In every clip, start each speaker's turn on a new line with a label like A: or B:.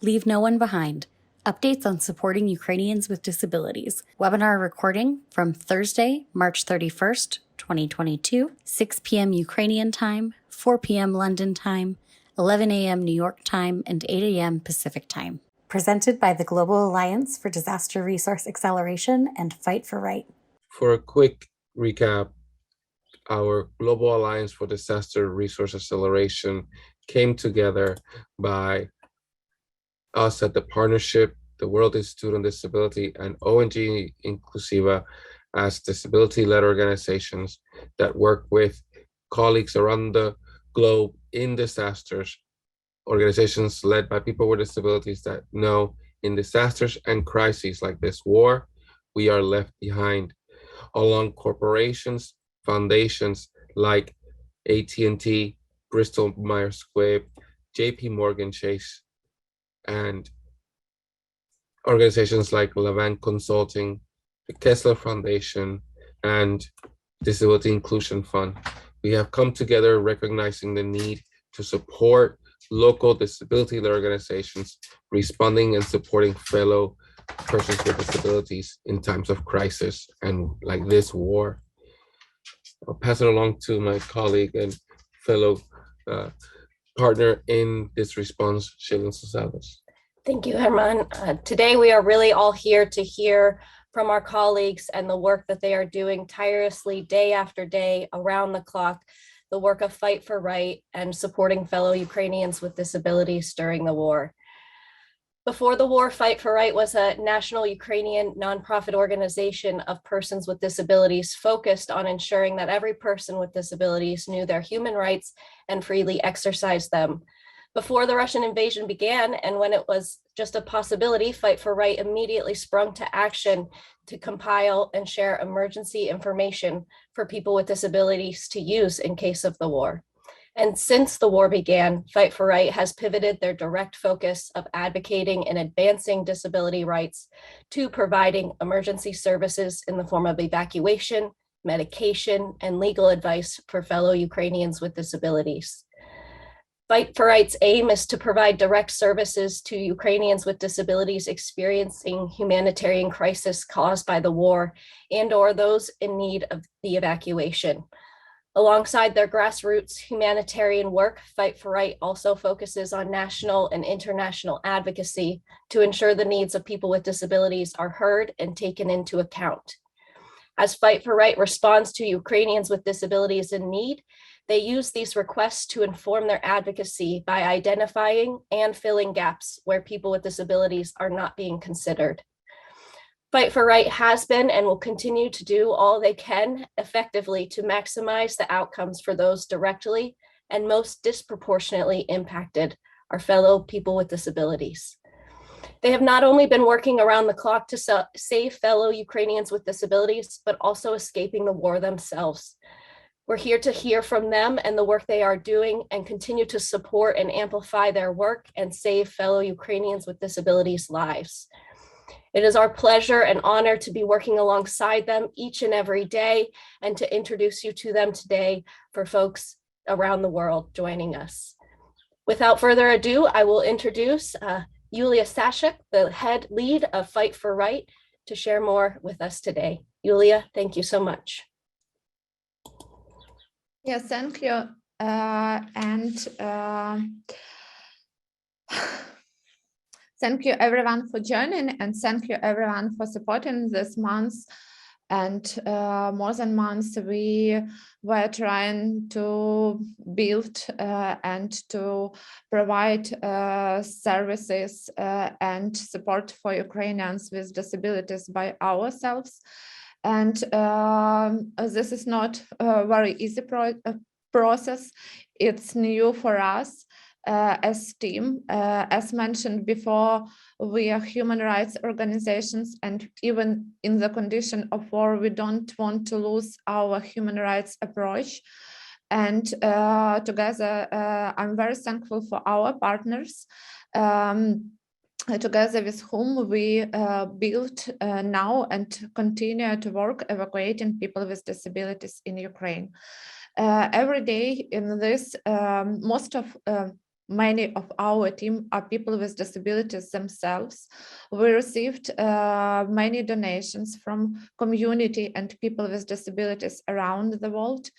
A: Leave No One Behind. Updates on supporting Ukrainians with disabilities. Webinar recording from Thursday, March 31st, 2022, 6 p.m. Ukrainian time, 4 p.m. London time, 11 a.m. New York time, and 8 a.m. Pacific time. Presented by the Global Alliance for Disaster Resource Acceleration and Fight for Right.
B: For a quick recap, our Global Alliance for Disaster Resource Acceleration came together by us at the partnership, the World Institute on Disability, and ONG Inclusiva as disability-led organizations that work with colleagues around the globe in disasters, organizations led by people with disabilities that know in disasters and crises like this war, we are left behind, along corporations, foundations like AT&T, Bristol Myers Squibb, JP Morgan Chase, and organizations like Levant Consulting, the Kessler Foundation, and Disability Inclusion Fund. We have come together recognizing the need to support local disability-led organizations responding and supporting fellow persons with disabilities in times of crisis and like this war. I'll pass it along to my colleague and fellow partner in this response, Shaylin Sosavas.
C: Thank you, Herman. Today, we are really all here to hear from our colleagues and the work that they are doing tirelessly day after day around the clock, the work of Fight for Right and supporting fellow Ukrainians with disabilities during the war. Before the war, Fight for Right was a national Ukrainian nonprofit organization of persons with disabilities focused on ensuring that every person with disabilities knew their human rights and freely exercised them. Before the Russian invasion began, and when it was just a possibility, Fight for Right immediately sprung to action to compile and share emergency information for people with disabilities to use in case of the war. And since the war began, Fight for Right has pivoted their direct focus of advocating and advancing disability rights to providing emergency services in the form of evacuation, medication, and legal advice for fellow Ukrainians with disabilities. Fight for Right's aim is to provide direct services to Ukrainians with disabilities experiencing humanitarian crisis caused by the war and/or those in need of the evacuation. Alongside their grassroots humanitarian work, Fight for Right also focuses on national and international advocacy to ensure the needs of people with disabilities are heard and taken into account. As Fight for Right responds to Ukrainians with disabilities in need, they use these requests to inform their advocacy by identifying and filling gaps where people with disabilities are not being considered. Fight for Right has been and will continue to do all they can effectively to maximize the outcomes for those directly and most disproportionately impacted, our fellow people with disabilities. They have not only been working around the clock to save fellow Ukrainians with disabilities, but also escaping the war themselves. We're here to hear from them and the work they are doing and continue to support and amplify their work and save fellow Ukrainians with disabilities' lives. It is our pleasure and honor to be working alongside them each and every day and to introduce you to them today for folks around the world joining us. Without further ado, I will introduce Yulia Sashuk, the head lead of Fight for Right, to share more with us today. Yulia, thank you so much.
D: Yes, thank you. Thank you everyone for joining, and thank you everyone for supporting this month. And more than months, we were trying to build and to provide services and support for Ukrainians with disabilities by ourselves. And this is not a very easy process. It's new for us. As team, as mentioned before, we are human rights organizations, and even in the condition of war, we don't want to lose our human rights approach. And together, I'm very thankful for our partners, together with whom we build now and continue to work evacuating people with disabilities in Ukraine. Every day in this, many of our team are people with disabilities themselves. We received many donations from community and people with disabilities around the world.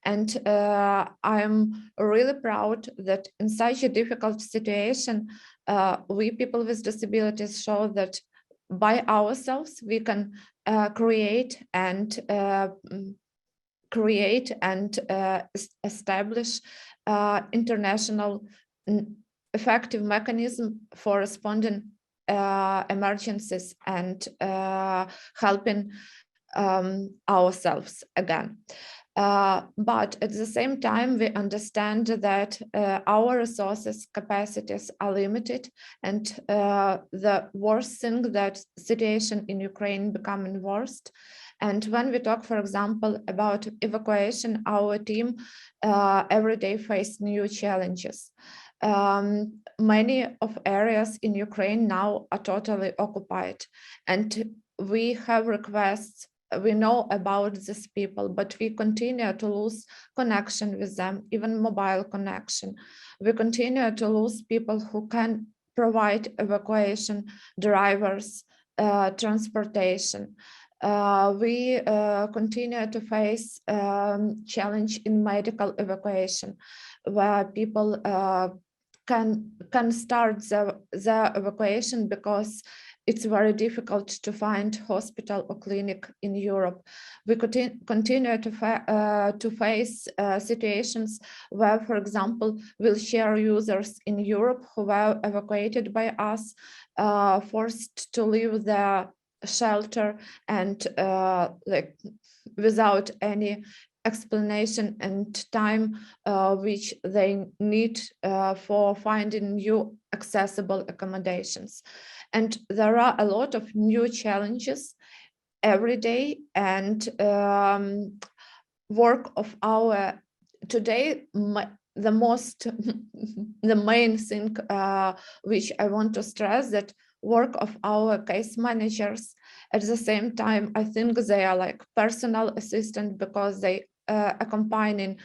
D: And I'm really proud that in such a difficult situation, we people with disabilities show that by ourselves we can create and establish international effective mechanism for responding emergencies and helping ourselves again. But at the same time, we understand that our resources, capacities are limited, and the worst thing that situation in Ukraine becoming worse. And when we talk, for example, about evacuation, our team every day face new challenges. Many of areas in Ukraine now are totally occupied, and we have requests. We know about these people, but we continue to lose connection with them, even mobile connection. We continue to lose people who can provide evacuation, drivers, transportation. We continue to face challenge in medical evacuation, where people can start the evacuation because it's very difficult to find hospital or clinic in Europe. We continue to face situations where, for example, wheelchair users in Europe who were evacuated by us, forced to leave their shelter and like without any explanation and time which they need for finding new accessible accommodations. And there are a lot of new challenges every day, and work of our today, the main thing which I want to stress, that work of our case managers, at the same time, I think they are like personal assistant, because they accompanying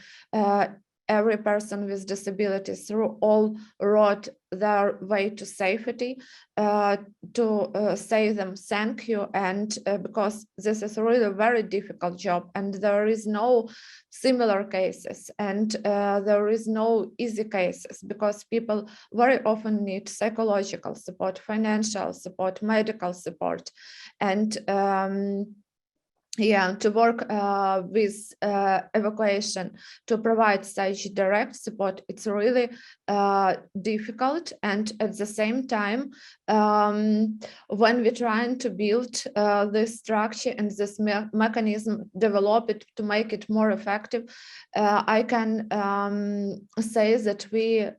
D: every person with disabilities through all road their way to safety, to say them thank you, and because this is really a very difficult job, and there is no similar cases, and there is no easy cases, because people very often need psychological support, financial support, medical support, and to work with evacuation, to provide such direct support, it's really difficult. And at the same time, when we're trying to build this structure and this mechanism, develop it to make it more effective, I can say that we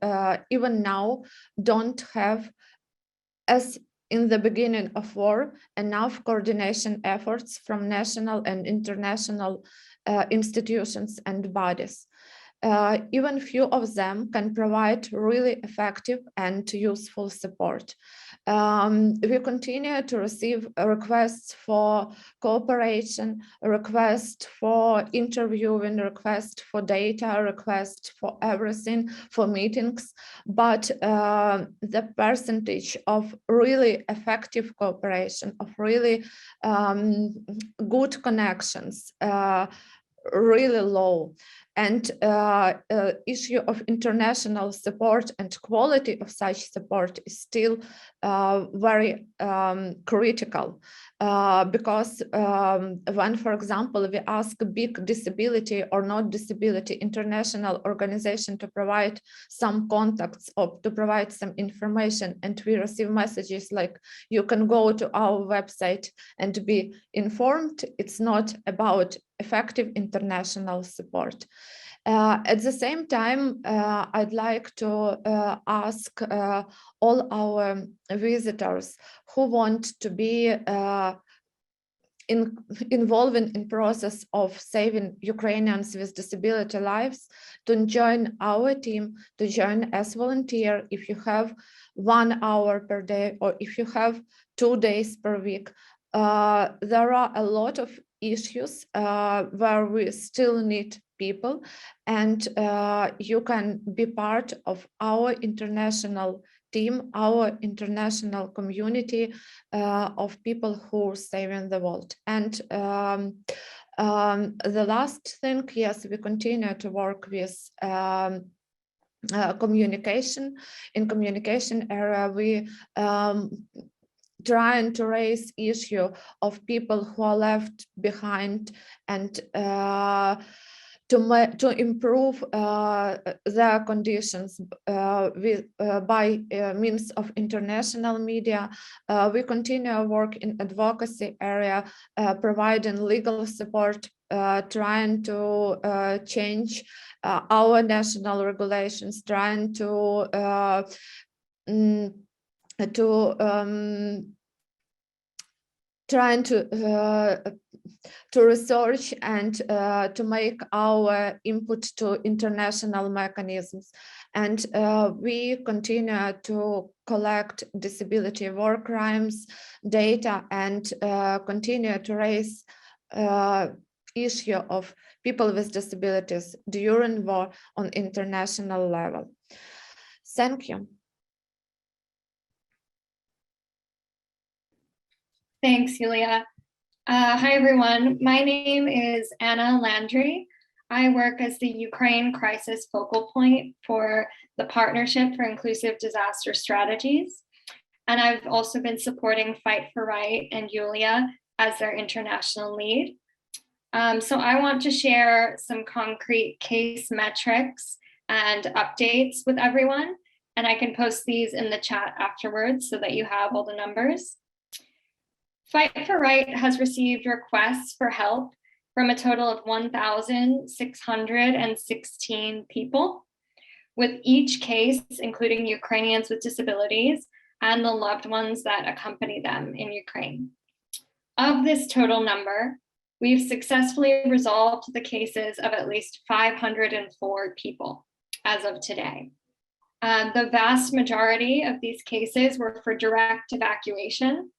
D: even now don't have, as in the beginning of war, enough coordination efforts from national and international institutions and bodies. Even few of them can provide really effective and useful support. We continue to receive requests for cooperation, requests for interviewing, requests for data, requests for everything, for meetings, but the percentage of really effective cooperation, of really good connections, really low. And issue of international support and quality of such support is still very critical, because when, for example, we ask a big disability or not disability international organization to provide some contacts or to provide some information, and we receive messages like, you can go to our website and be informed, it's not about effective international support. At the same time, I'd like to ask all our visitors who want to be involving in process of saving Ukrainians with disability lives to join our team, to join as volunteer if you have 1 hour per day, or if you have 2 days per week. There are a lot of issues where we still need people, and you can be part of our international team, our international community of people who are saving the world. And the last thing, yes, we continue to work with communication. In communication area, we trying to raise issue of people who are left behind, and to improve their conditions by means of international media. We continue work in advocacy area, providing legal support, trying to change our national regulations, trying to research and to make our input to international mechanisms. And we continue to collect disability war crimes data, and continue to raise issue of people with disabilities during war on international level. Thank you.
E: Thanks, Yulia. Hi, everyone. My name is Anna Landry. I work as the Ukraine Crisis Focal Point for the Partnership for Inclusive Disaster Strategies. And I've also been supporting Fight for Right and Yulia as their international lead. So I want to share some concrete case metrics and updates with everyone. And I can post these in the chat afterwards so that you have all the numbers. Fight for Right has received requests for help from a total of 1,616 people, with each case including Ukrainians with disabilities and the loved ones that accompany them in Ukraine. Of this total number, we've successfully resolved the cases of at least 504 people as of today. The vast majority of these cases were for direct evacuation,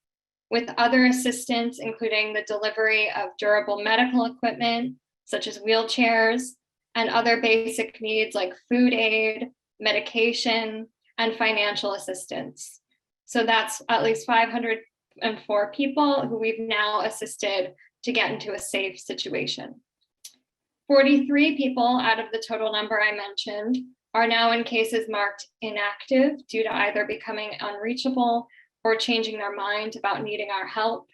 E: with other assistance, including the delivery of durable medical equipment, such as wheelchairs, and other basic needs like food aid, medication, and financial assistance. So that's at least 504 people who we've now assisted to get into a safe situation. 43 people out of the total number I mentioned are now in cases marked inactive due to either becoming unreachable or changing their mind about needing our help.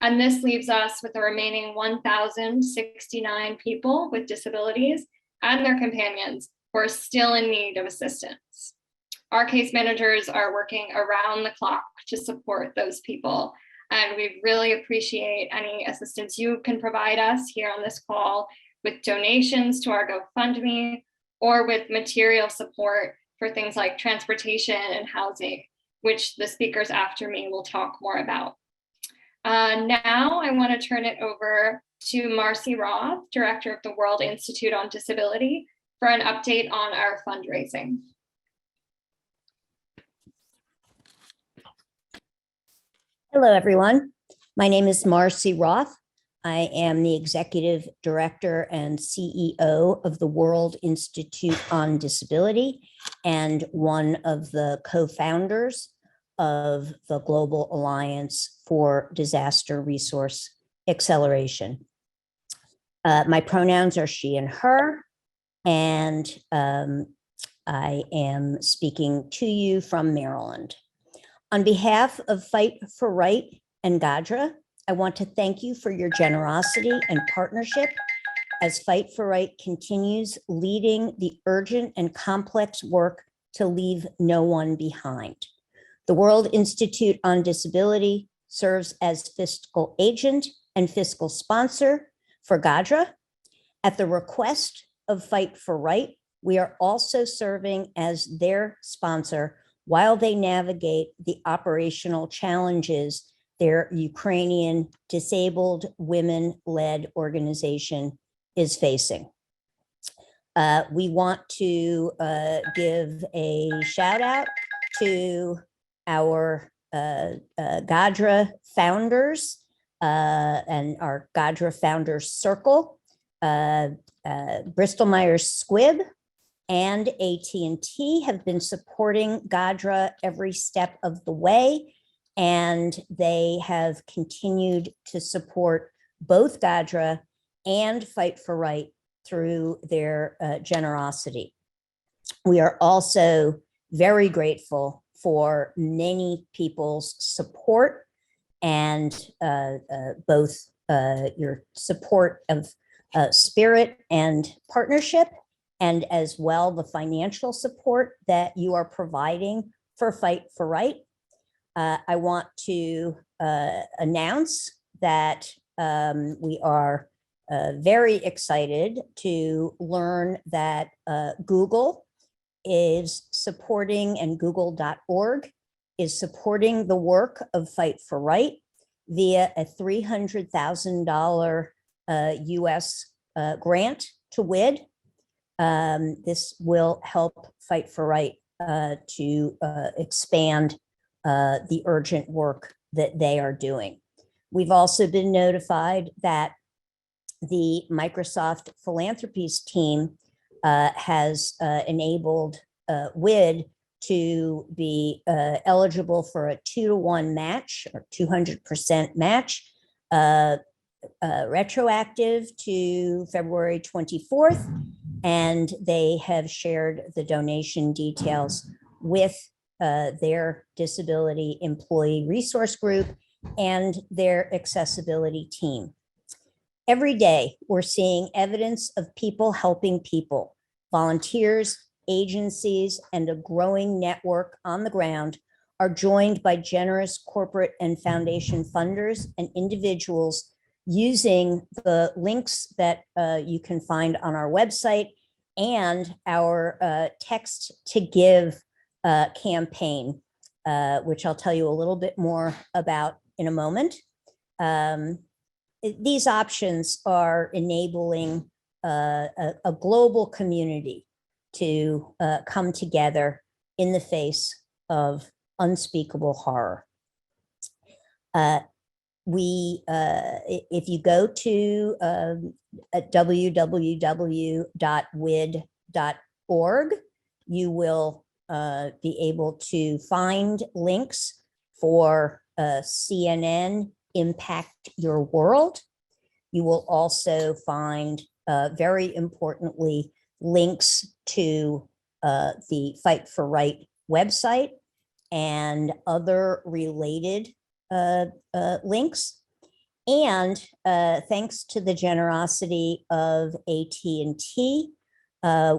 E: And this leaves us with the remaining 1,069 people with disabilities and their companions who are still in need of assistance. Our case managers are working around the clock to support those people, and we really appreciate any assistance you can provide us here on this call with donations to our GoFundMe or with material support for things like transportation and housing, which the speakers after me will talk more about. Now I want to turn it over to Marcy Roth, Director of the World Institute on Disability, for an update on our fundraising.
F: Hello, everyone. My name is Marcy Roth. I am the Executive Director and CEO of the World Institute on Disability and one of the co-founders of the Global Alliance for Disaster Resource Acceleration. My pronouns are she and her, and I am speaking to you from Maryland. On behalf of Fight for Right and GADRA, I want to thank you for your generosity and partnership as Fight for Right continues leading the urgent and complex work to leave no one behind. The World Institute on Disability serves as fiscal agent and fiscal sponsor for GADRA. At the request of Fight for Right, we are also serving as their sponsor while they navigate the operational challenges their Ukrainian disabled women-led organization is facing. We want to give a shout out to our GADRA founders, and our GADRA Founders Circle, Bristol Myers Squibb, and AT&T have been supporting GADRA every step of the way, and they have continued to support both GADRA and Fight for Right through their generosity. We are also very grateful for many people's support and both your support of spirit and partnership, and as well the financial support that you are providing for Fight for Right. I want to announce that we are very excited to learn that Google is supporting, and google.org is supporting the work of Fight for Right via a $300,000 US grant to WID. This will help Fight for Right to expand the urgent work that they are doing. We've also been notified that the Microsoft Philanthropies team has enabled WID to be eligible for a 2-to-1 match or 200% match, retroactive to February 24th. And they have shared the donation details with their disability employee resource group and their accessibility team. Every day, we're seeing evidence of people helping people, volunteers, agencies, and a growing network on the ground are joined by generous corporate and foundation funders and individuals using the links that you can find on our website and our Text to Give campaign, which I'll tell you a little bit more about in a moment. These options are enabling a global community to come together in the face of unspeakable horror. If you go to www.wid.org, you will be able to find links for CNN Impact Your World. You will also find, very importantly, links to the Fight for Right website and other related links. And thanks to the generosity of AT&T,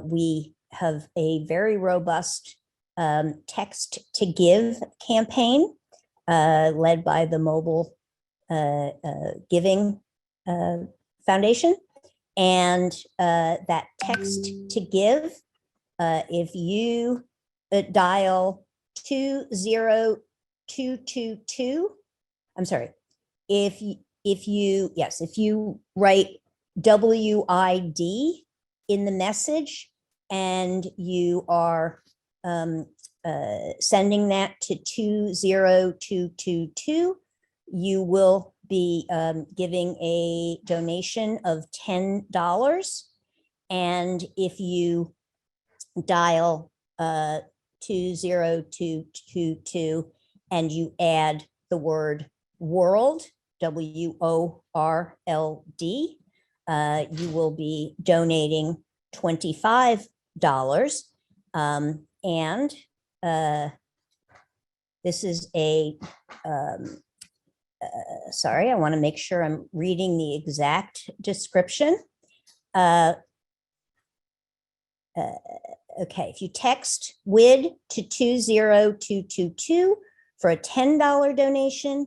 F: we have a very robust Text to Give campaign led by the Mobile Giving Foundation. And that Text to Give, if you dial 20222, I'm sorry, if you write WID in the message and you are sending that to 20222, you will be giving a donation of $10. And if you dial 20222 and you add the word world, WORLD, you will be donating $25. And this is a, sorry, I want to make sure I'm reading the exact description. Okay, if you text WID to 20222 for a $10 donation,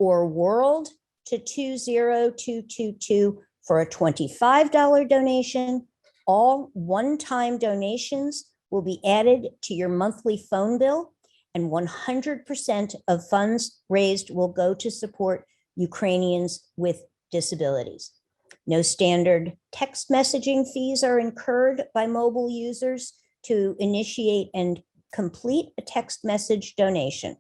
F: or world to 20222 for a $25 donation, all one-time donations will be added to your monthly phone bill, and 100% of funds raised will go to support Ukrainians with disabilities. No standard text messaging fees are incurred by mobile users to initiate and complete a text message donation.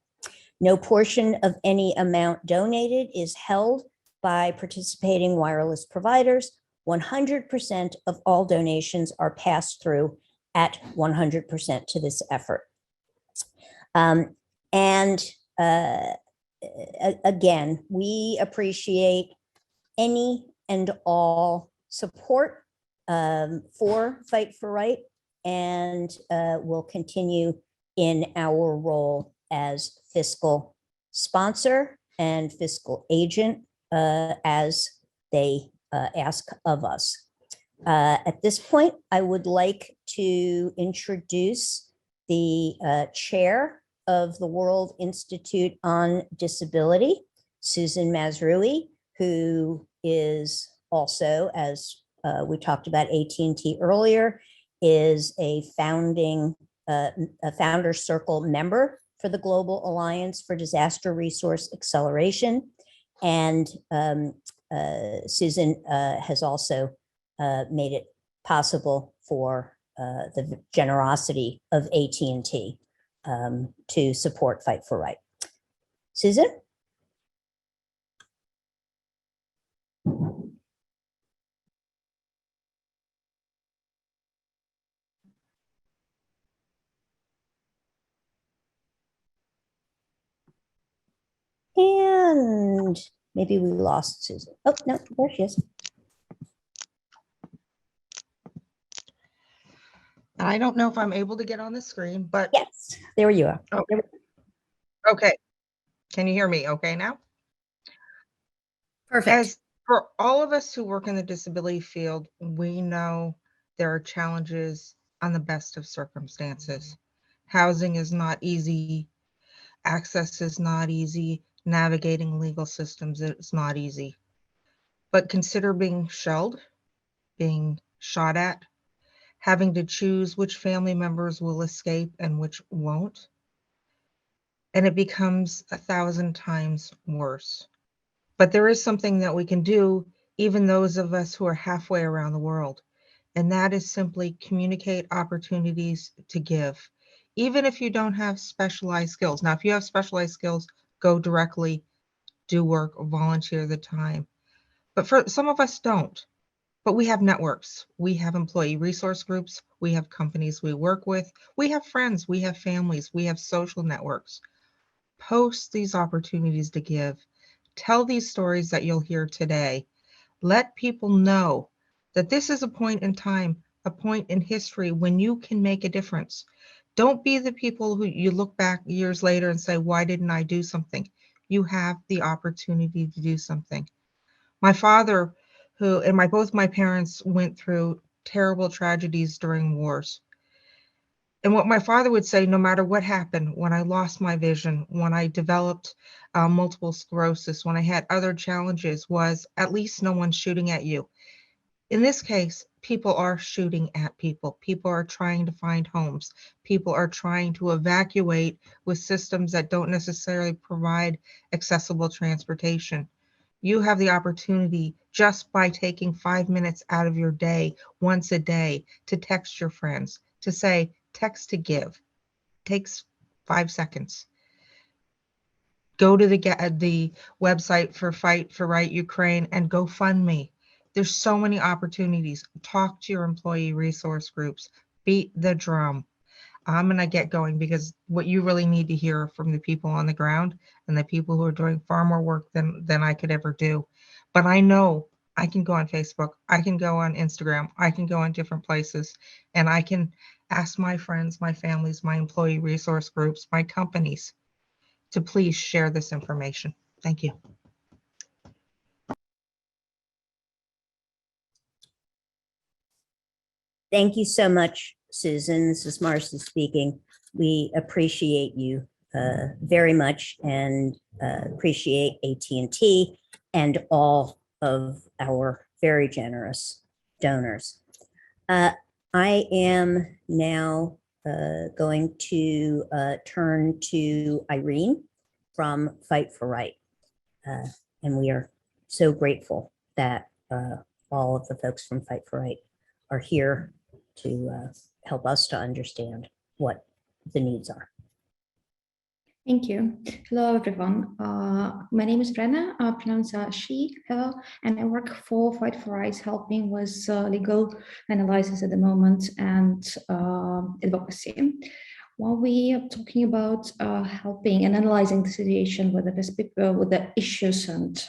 F: No portion of any amount donated is held by participating wireless providers. 100% of all donations are passed through at 100% to this effort. Again, we appreciate any and all support for Fight for Right, and will continue in our role as fiscal sponsor and fiscal agent as they ask of us. At this point, I would like to introduce the chair of the World Institute on Disability, Susan Mazrui, who is also, as we talked about AT&T earlier, is a Founder Circle member for the Global Alliance for Disaster Resource Acceleration. And Susan has also made it possible for the generosity of AT&T to support Fight for Right. Susan? And maybe we lost Susan. Oh, no, there she is.
G: I don't know if I'm able to get on the screen, but
F: Yes, there you are.
G: okay. Okay. Can you hear me okay now?
A: Perfect.
G: As for all of us who work in the disability field, we know there are challenges on the best of circumstances. Housing is not easy. Access is not easy. Navigating legal systems is not easy. But consider being shelled, being shot at, having to choose which family members will escape and which won't. And it becomes 1,000 times worse. But there is something that we can do, even those of us who are halfway around the world. And that is simply communicate opportunities to give, even if you don't have specialized skills. Now, if you have specialized skills, go directly, do work, volunteer the time. But for some of us don't. But we have networks, we have employee resource groups, we have companies we work with, we have friends, we have families, we have social networks. Post these opportunities to give. Tell these stories that you'll hear today. Let people know that this is a point in time, a point in history when you can make a difference. Don't be the people who you look back years later and say, why didn't I do something? You have the opportunity to do something. My father, both my parents went through terrible tragedies during wars. And what my father would say, no matter what happened, when I lost my vision, when I developed multiple sclerosis, when I had other challenges, was at least no one's shooting at you. In this case, people are shooting at people. People are trying to find homes. People are trying to evacuate with systems that don't necessarily provide accessible transportation. You have the opportunity just by taking 5 minutes out of your day, once a day, to text your friends, to say, text to give. Takes 5 seconds. Go to the website for Fight for Right Ukraine and GoFundMe. There's so many opportunities. Talk to your employee resource groups. Beat the drum. I'm going to get going because what you really need to hear from the people on the ground and the people who are doing far more work than I could ever do. But I know I can go on Facebook, I can go on Instagram, I can go on different places, and I can ask my friends, my families, my employee resource groups, my companies to please share this information. Thank you.
F: Thank you so much, Susan. This is Marcy speaking. We appreciate you very much and appreciate AT&T and all of our very generous donors. I am now going to turn to Irene from Fight for Right. And we are so grateful that all of the folks from Fight for Right are here to help us to understand what the needs are.
H: Thank you. Hello, everyone. My name is Rena, pronounced she, her, and I work for Fight for Rights, helping with legal analysis at the moment and advocacy. While we are talking about helping and analyzing the situation with the issues and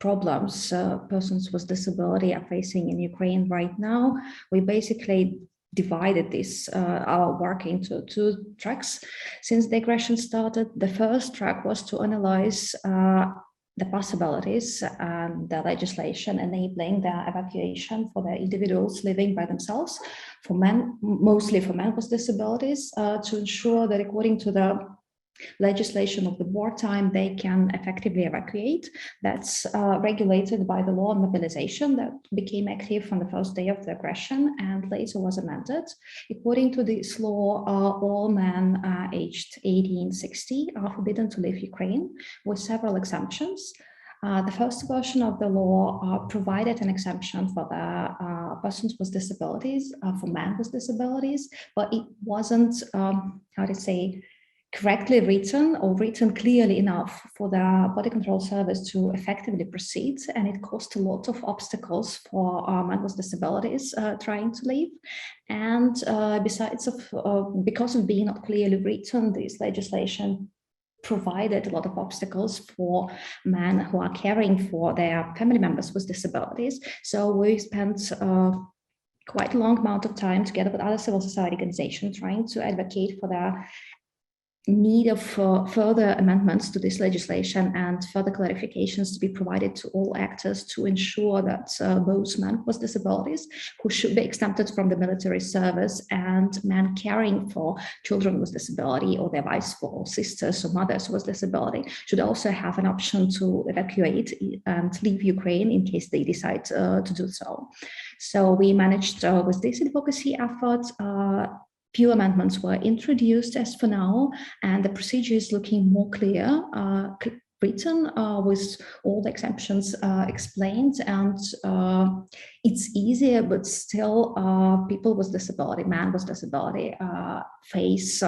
H: problems persons with disability are facing in Ukraine right now, we basically divided this our work into two tracks. Since the aggression started, the first track was to analyze the possibilities and the legislation enabling the evacuation for the individuals living by themselves, for men, mostly for men with disabilities, to ensure that according to the legislation of the wartime, they can effectively evacuate. That's regulated by the law on mobilization that became active on the first day of the aggression and later was amended. According to this law, all men aged 18-60 are forbidden to leave Ukraine with several exemptions. The first version of the law provided an exemption for the persons with disabilities, for men with disabilities, but it wasn't, how to say, correctly written or written clearly enough for the body control service to effectively proceed, and it caused a lot of obstacles for men with disabilities trying to leave. And besides of because of being not clearly written, this legislation provided a lot of obstacles for men who are caring for their family members with disabilities. So we spent quite a long amount of time together with other civil society organizations trying to advocate for the need of further amendments to this legislation and further clarifications to be provided to all actors to ensure that both men with disabilities who should be exempted from the military service and men caring for children with disability or their wives or sisters or mothers with disability should also have an option to evacuate and leave Ukraine in case they decide to do so. So we managed with this advocacy effort, few amendments were introduced as for now, and the procedure is looking more clear, written with all the exemptions explained, and it's easier, but still people with disability, men with disability, face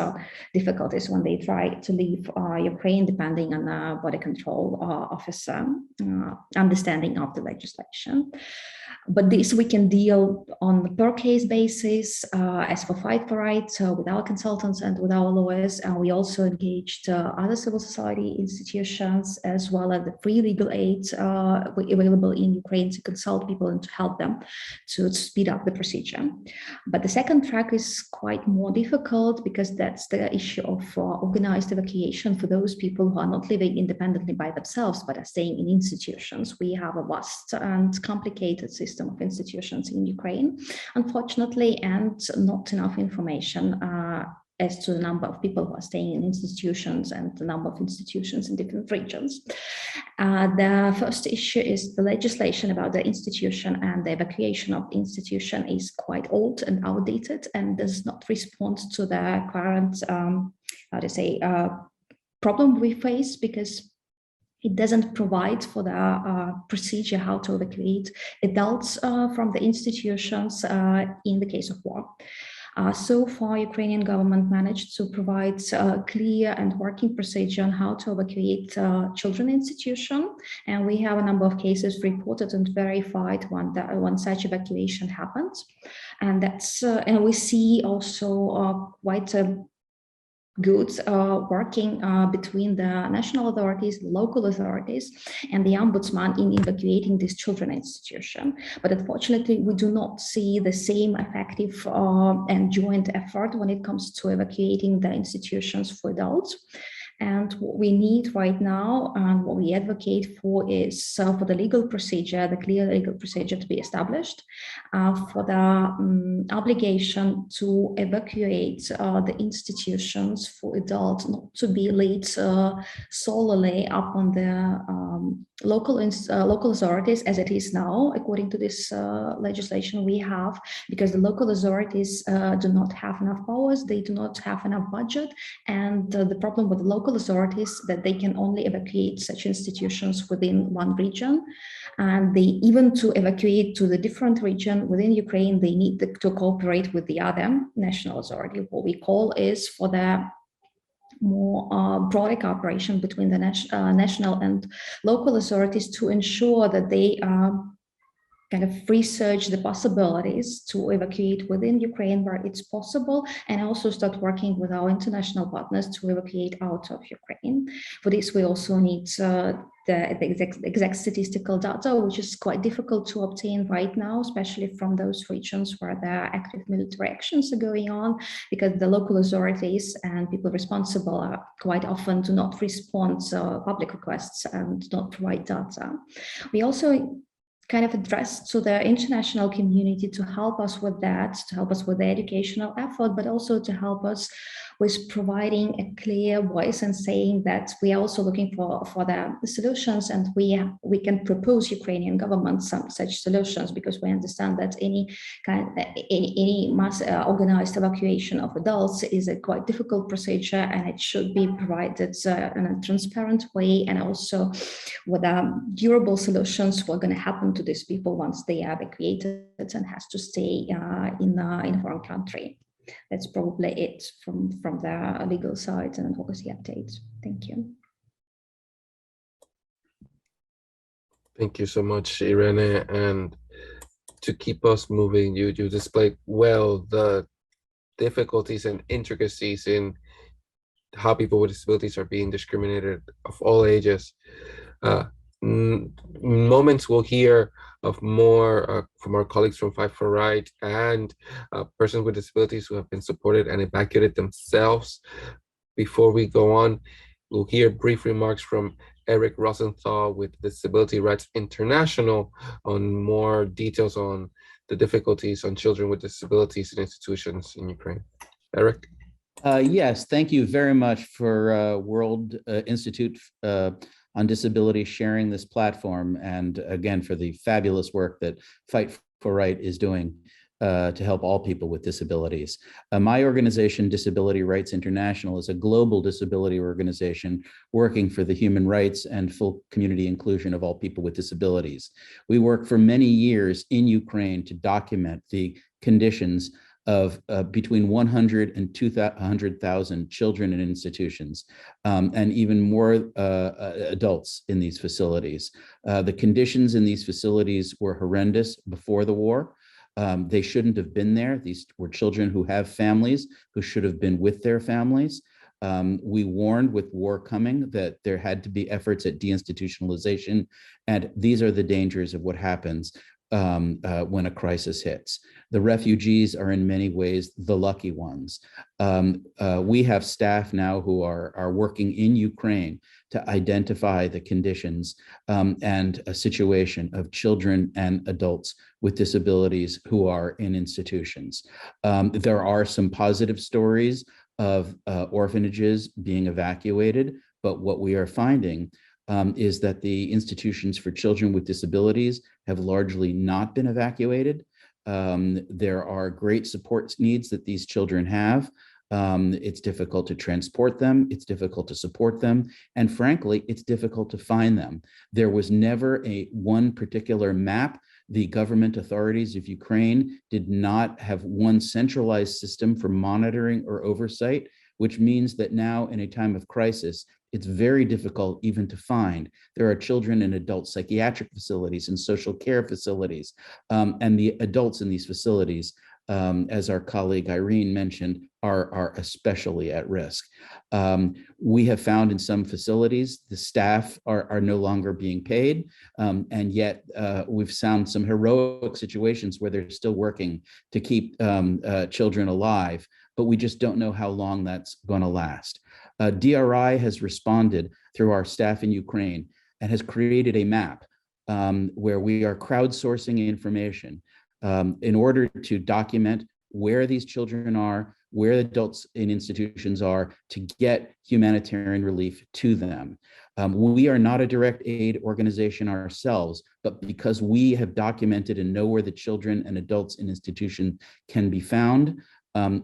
H: difficulties when they try to leave Ukraine, depending on the body control officer understanding of the legislation. But this we can deal on a per case basis. As for Fight for Rights, with our consultants and with our lawyers, and we also engaged other civil society institutions as well as the free legal aid available in Ukraine to consult people and to help them to speed up the procedure. But the second track is quite more difficult because that's the issue of organized evacuation for those people who are not living independently by themselves but are staying in institutions. We have a vast and complicated system of institutions in Ukraine, unfortunately, and not enough information as to the number of people who are staying in institutions and the number of institutions in different regions. The first issue is the legislation about the institution, and the evacuation of institution is quite old and outdated and does not respond to the current, problem we face, because it doesn't provide for the procedure how to evacuate adults from the institutions in the case of war. So far, Ukrainian government managed to provide a clear and working procedure on how to evacuate children institution. And we have a number of cases reported and verified when such evacuation happened. And that's and we see also quite a good working between the national authorities, the local authorities, and the ombudsman in evacuating this children institution. But unfortunately, we do not see the same effective and joint effort when it comes to evacuating the institutions for adults. And what we need right now and what we advocate for is for the legal procedure, the clear legal procedure to be established, for the obligation to evacuate the institutions for adults, not to be laid solely upon the local authorities as it is now, according to this legislation we have, because the local authorities do not have enough powers, they do not have enough budget, and the problem with the local authorities that they can only evacuate such institutions within one region, and they even to evacuate to the different region within Ukraine, they need to cooperate with the other national authority. What we call is for the more broader cooperation between the national and local authorities to ensure that they kind of research the possibilities to evacuate within Ukraine where it's possible, and also start working with our international partners to evacuate out of Ukraine. For this, we also need the exact statistical data, which is quite difficult to obtain right now, especially from those regions where there are active military actions are going on, because the local authorities and people responsible are quite often do not respond to public requests and not provide data. We also kind of addressed to the international community to help us with that, to help us with the educational effort, but also to help us with providing a clear voice and saying that we are also looking for the solutions, and we can propose Ukrainian government some such solutions, because we understand that any mass organized evacuation of adults is a quite difficult procedure, and it should be provided in a transparent way, and also with durable solutions what going to happen to these people once they are evacuated and has to stay in a foreign country. That's probably it from the legal side and advocacy updates. Thank you.
B: Thank you so much, Irene. And to keep us moving, you displayed well the difficulties and intricacies in how people with disabilities are being discriminated of all ages. Moments we'll hear of more from our colleagues from Fight for Right and persons with disabilities who have been supported and evacuated themselves. Before we go on, we'll hear brief remarks from Eric Rosenthal with Disability Rights International on more details on the difficulties on children with disabilities in institutions in Ukraine. Eric?
I: Yes, thank you very much for World Institute on Disability sharing this platform, and again for the fabulous work that Fight for Right is doing to help all people with disabilities. My organization, Disability Rights International, is a global disability organization working for the human rights and full community inclusion of all people with disabilities. We work for many years in Ukraine to document the conditions of between 100 and 200,000 children in institutions, and even more adults in these facilities. The conditions in these facilities were horrendous before the war. They shouldn't have been there. These were children who have families, who should have been with their families. We warned with war coming that there had to be efforts at deinstitutionalization, and these are the dangers of what happens when a crisis hits. The refugees are in many ways the lucky ones. We have staff now who are working in Ukraine to identify the conditions and a situation of children and adults with disabilities who are in institutions. There are some positive stories of orphanages being evacuated, but what we are finding is that the institutions for children with disabilities have largely not been evacuated. There are great support needs that these children have. It's difficult to transport them, it's difficult to support them, and frankly, it's difficult to find them. There was never one particular map. The government authorities of Ukraine did not have one centralized system for monitoring or oversight, which means that now in a time of crisis, it's very difficult even to find. There are children in adult psychiatric facilities and social care facilities, and the adults in these facilities, as our colleague Irene mentioned, are especially at risk. We have found in some facilities, the staff are no longer being paid, and yet we've found some heroic situations where they're still working to keep children alive, but we just don't know how long that's going to last. DRI has responded through our staff in Ukraine and has created a map where we are crowdsourcing information in order to document where these children are, where adults in institutions are, to get humanitarian relief to them. We are not a direct aid organization ourselves, but because we have documented and know where the children and adults in institutions can be found,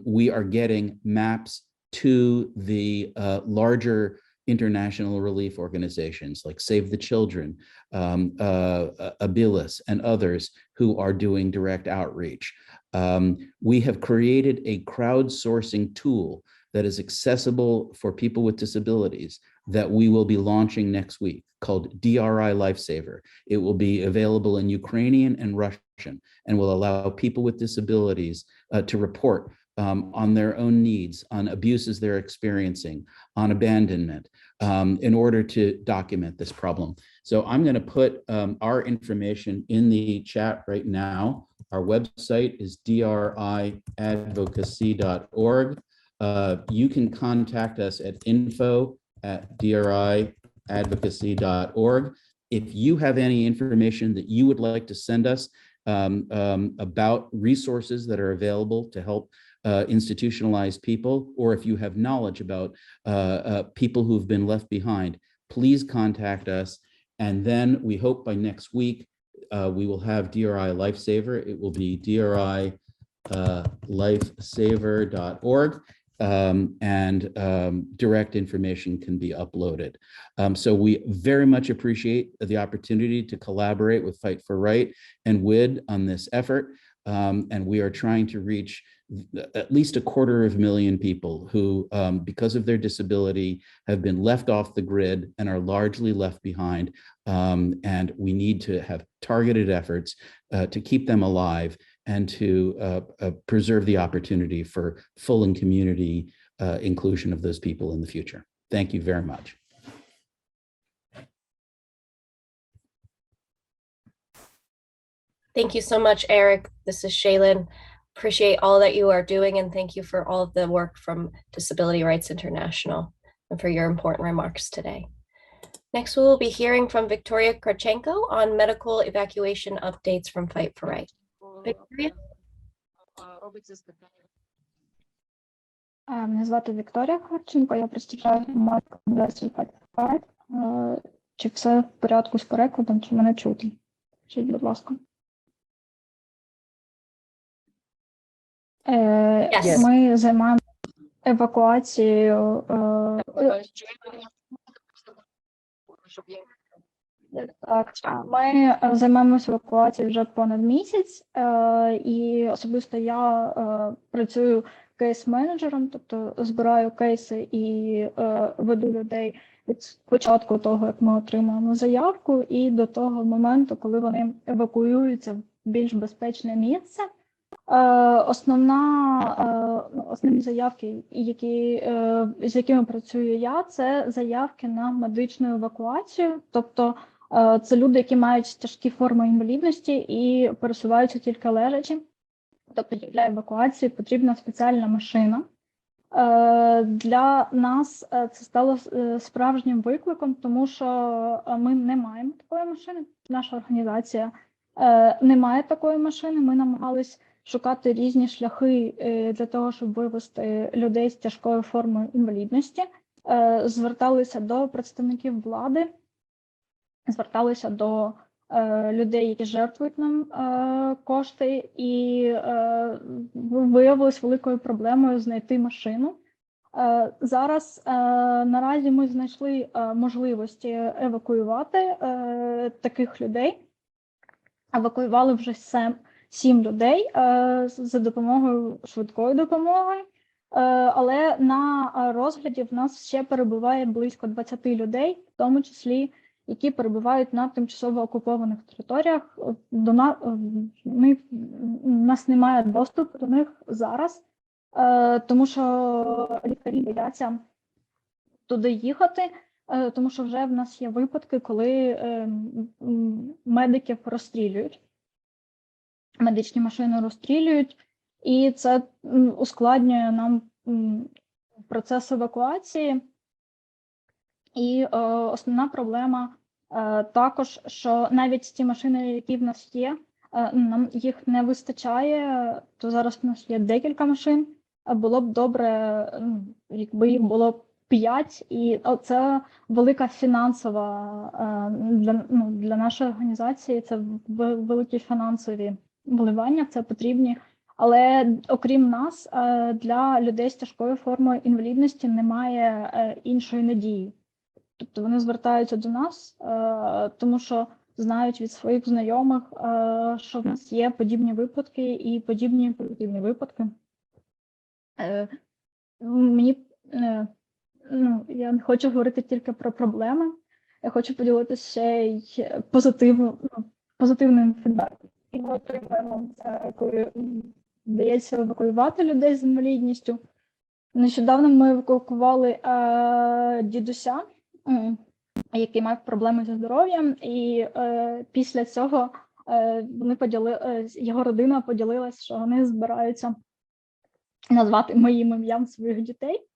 I: we are getting maps to the larger international relief organizations like Save the Children, Abilis, and others who are doing direct outreach. We have created a crowdsourcing tool that is accessible for people with disabilities that we will be launching next week called DRI Lifesaver. It will be available in Ukrainian and Russian and will allow people with disabilities to report on their own needs, on abuses they're experiencing, on abandonment, in order to document this problem. So I'm going to put our information in the chat right now. Our website is driadvocacy.org. You can contact us at info@driadvocacy.org. If you have any information that you would like to send us about resources that are available to help institutionalized people, or if you have knowledge about people who've been left behind, please contact us. And then we hope by next week, we will have DRI Lifesaver. It will be DRI lifesaver.org, and direct information can be uploaded. So we very much appreciate the opportunity to collaborate with Fight for Right and WID on this effort. And we are trying to reach at least 250,000 people who, because of their disability, have been left off the grid and are largely left behind. And we need to have targeted efforts to keep them alive and to preserve the opportunity for full and community inclusion of those people in the future. Thank you very much.
C: Thank you so much, Eric. This is Shaylin. Appreciate all that you are doing, and thank you for all of the work from Disability Rights International and for your important remarks today. Next, we will be hearing from Victoria Kravchenko on medical evacuation updates from Fight for Right. Victoria?
J: Мене звати Вікторія Харченко, я представляю громадську організацію Fight for Right. Чи все в порядку з перекладом, чи мене чути? Скажіть, будь ласка.
C: Yes.
J: Ми займаємося евакуацією. Так, ми займаємося евакуацією вже понад місяць, і особисто я працюю кейс-менеджером, тобто збираю кейси і веду людей від початку того, як ми отримуємо заявку, і до того моменту, коли вони евакуюються в більш безпечне місце. Основні заявки, з якими працюю я, це заявки на медичну евакуацію. Тобто це люди, які мають тяжкі форми інвалідності і пересуваються тільки лежачи. Тобто для евакуації потрібна спеціальна машина. Для нас це стало справжнім викликом, тому що ми не маємо такої машини. Наша організація не має такої машини. Ми намагались шукати різні шляхи для того, щоб вивести людей з тяжкою формою інвалідності. Зверталися до представників влади, зверталися до людей, які жертвують нам кошти, і виявилось великою проблемою знайти машину. Зараз наразі ми знайшли можливості евакуювати таких людей. Евакуювали вже 7 людей за допомогою швидкої допомоги, але на розгляді в нас ще перебуває близько 20 людей, в тому числі, які перебувають на тимчасово окупованих територіях. У нас немає доступу до них зараз, тому що лікарі бояться туди їхати, тому що вже в нас є випадки, коли медиків розстрілюють. Медичні машини розстрілюють, і це ускладнює нам процес евакуації. І основна проблема також, що навіть ті машини, які в нас є, нам їх не вистачає, то зараз в нас є декілька машин. Було б добре, якби їх було 5, і це велика фінансова, для нашої організації, це великі фінансові вливання, це потрібні. Але окрім нас, для людей з тяжкою формою інвалідності немає іншої надії. Тобто вони звертаються до нас, тому що знають від своїх знайомих, що в нас є подібні випадки і подібні позитивні випадки. мені, я не хочу говорити тільки про проблеми, я хочу поділитися ще й позитивним фідбеком. І ми отримуємо це, коли вдається евакуювати людей з інвалідністю. Нещодавно ми евакуювали дідуся, який мав проблеми зі здоров'ям, і після цього його родина поділилась, що вони збираються назвати моїм ім'ям своїх дітей.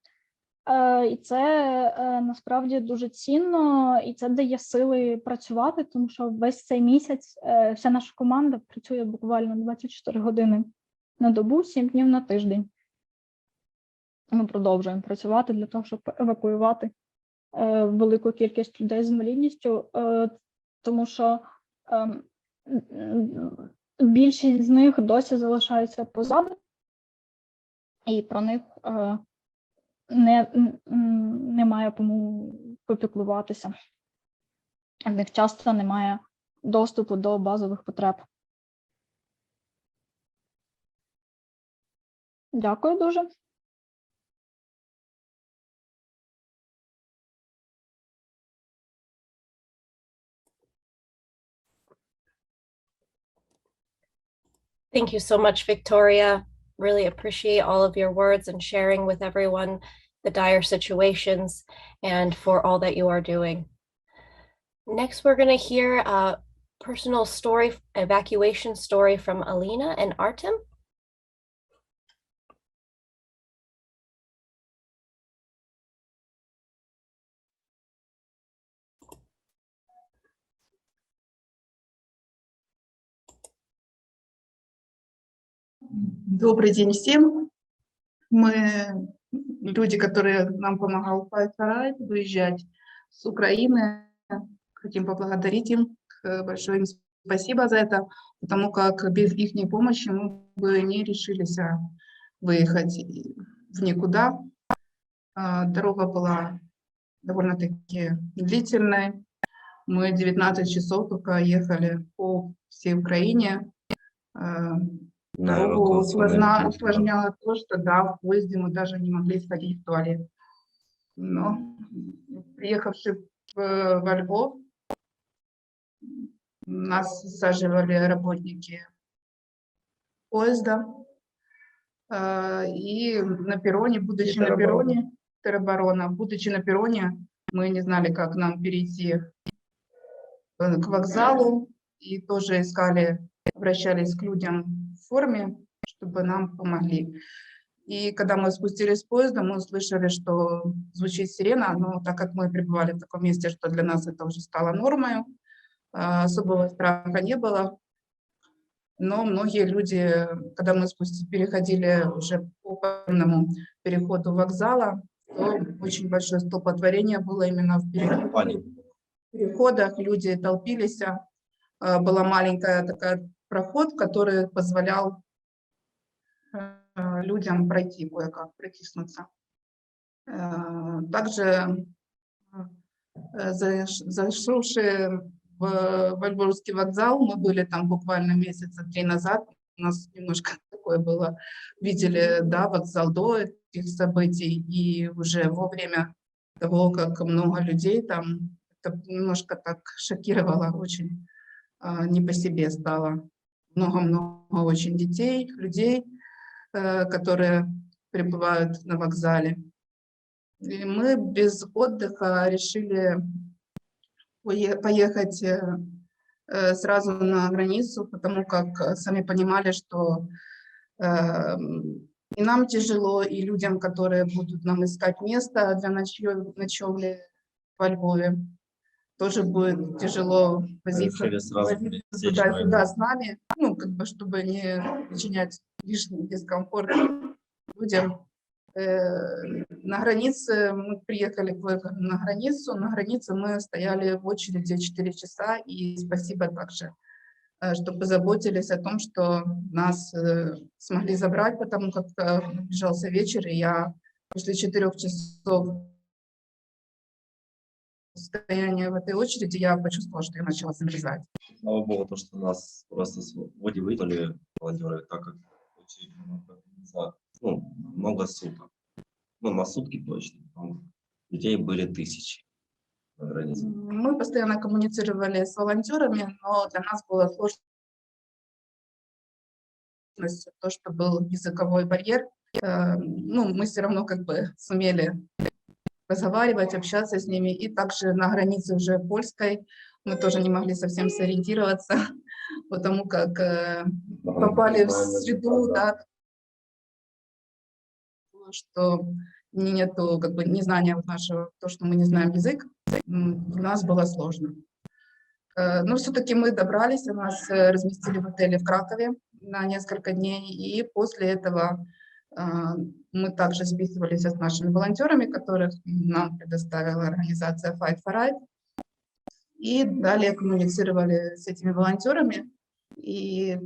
J: І це насправді дуже цінно, і це дає сили працювати, тому що весь цей місяць вся наша команда працює буквально 24 години на добу, 7 днів на тиждень. Ми продовжуємо працювати для того, щоб евакуювати велику кількість людей з інвалідністю, тому що більшість з них досі залишаються позаду, і про них немає кому попіклуватися. В них часто немає доступу до базових потреб. Дякую дуже.
C: Thank you so much, Victoria. Really appreciate all of your words and sharing with everyone the dire situations and for all that you are doing. Next, we're going to hear a personal story, evacuation story from Alina and Artem.
K: Добрый день всем. Мы люди, которые нам помогал Fight for Right выезжать с Украины. Хотим поблагодарить им. Большое им спасибо за это, потому как без их помощи мы бы не решились выехать в никуда. Дорога была довольно-таки длительной. Мы 19 часов только ехали по всей Украине. Дорогу усложняло то, что в поезде мы даже не могли сходить в туалет. Но приехавши во Львов, нас саживали работники поезда. И на перроне, будучи на перроне, тероборона, будучи на перроне, мы не знали, как нам перейти к вокзалу. И тоже обращались к людям в форме, чтобы нам помогли. И когда мы спустились с поезда, мы услышали, что звучит сирена, но так как мы пребывали в таком месте, что для нас это уже стало нормой, особого страха не было. Но многие люди, когда мы переходили уже по парному переходу вокзала, то очень большое столпотворение было именно в переходах, люди толпились. Была маленькая такая проход, который позволял людям пройти кое-как, протиснуться. Также зашедшие во Львовский вокзал, мы были там буквально месяца 3 назад, у нас немножко такое было, видели, вокзал до этих событий, и уже во время того, как много людей там, это немножко так шокировало, очень не по себе стало. Много-много очень детей, людей, которые пребывают на вокзале. И мы без отдыха решили поехать сразу на границу, потому как сами понимали, что и нам тяжело, и людям, которые будут нам искать место для ночевли во Львове, тоже будет тяжело возиться туда с нами, чтобы не причинять лишний дискомфорт людям. На границе мы приехали на границе мы стояли в очереди 4 часа, и спасибо также, что позаботились о том, что нас смогли забрать, потому как приближался вечер, и я после 4 часов состояния в этой очереди, я почувствовала, что я начала замерзать.
L: Слава Богу, то, что нас просто свободе выдали волонтеры, так как очень много суток. ну, на сутки точно. Там людей были тысячи на границе.
K: Мы постоянно коммуницировали с волонтерами, но для нас было сложно то, что был языковой барьер. Ну, мы все равно как бы сумели разговаривать, общаться с ними. И также на границе уже польской мы тоже не могли совсем сориентироваться, потому как попали в среду, да, что нету как бы незнания нашего, то, что мы не знаем язык, для нас было сложно. Но все-таки мы добрались, нас разместили в отеле в Кракове на несколько дней, и после этого мы также списывались с нашими волонтерами, которых нам предоставила организация Fight for Right, и далее коммуницировали с этими волонтерами, и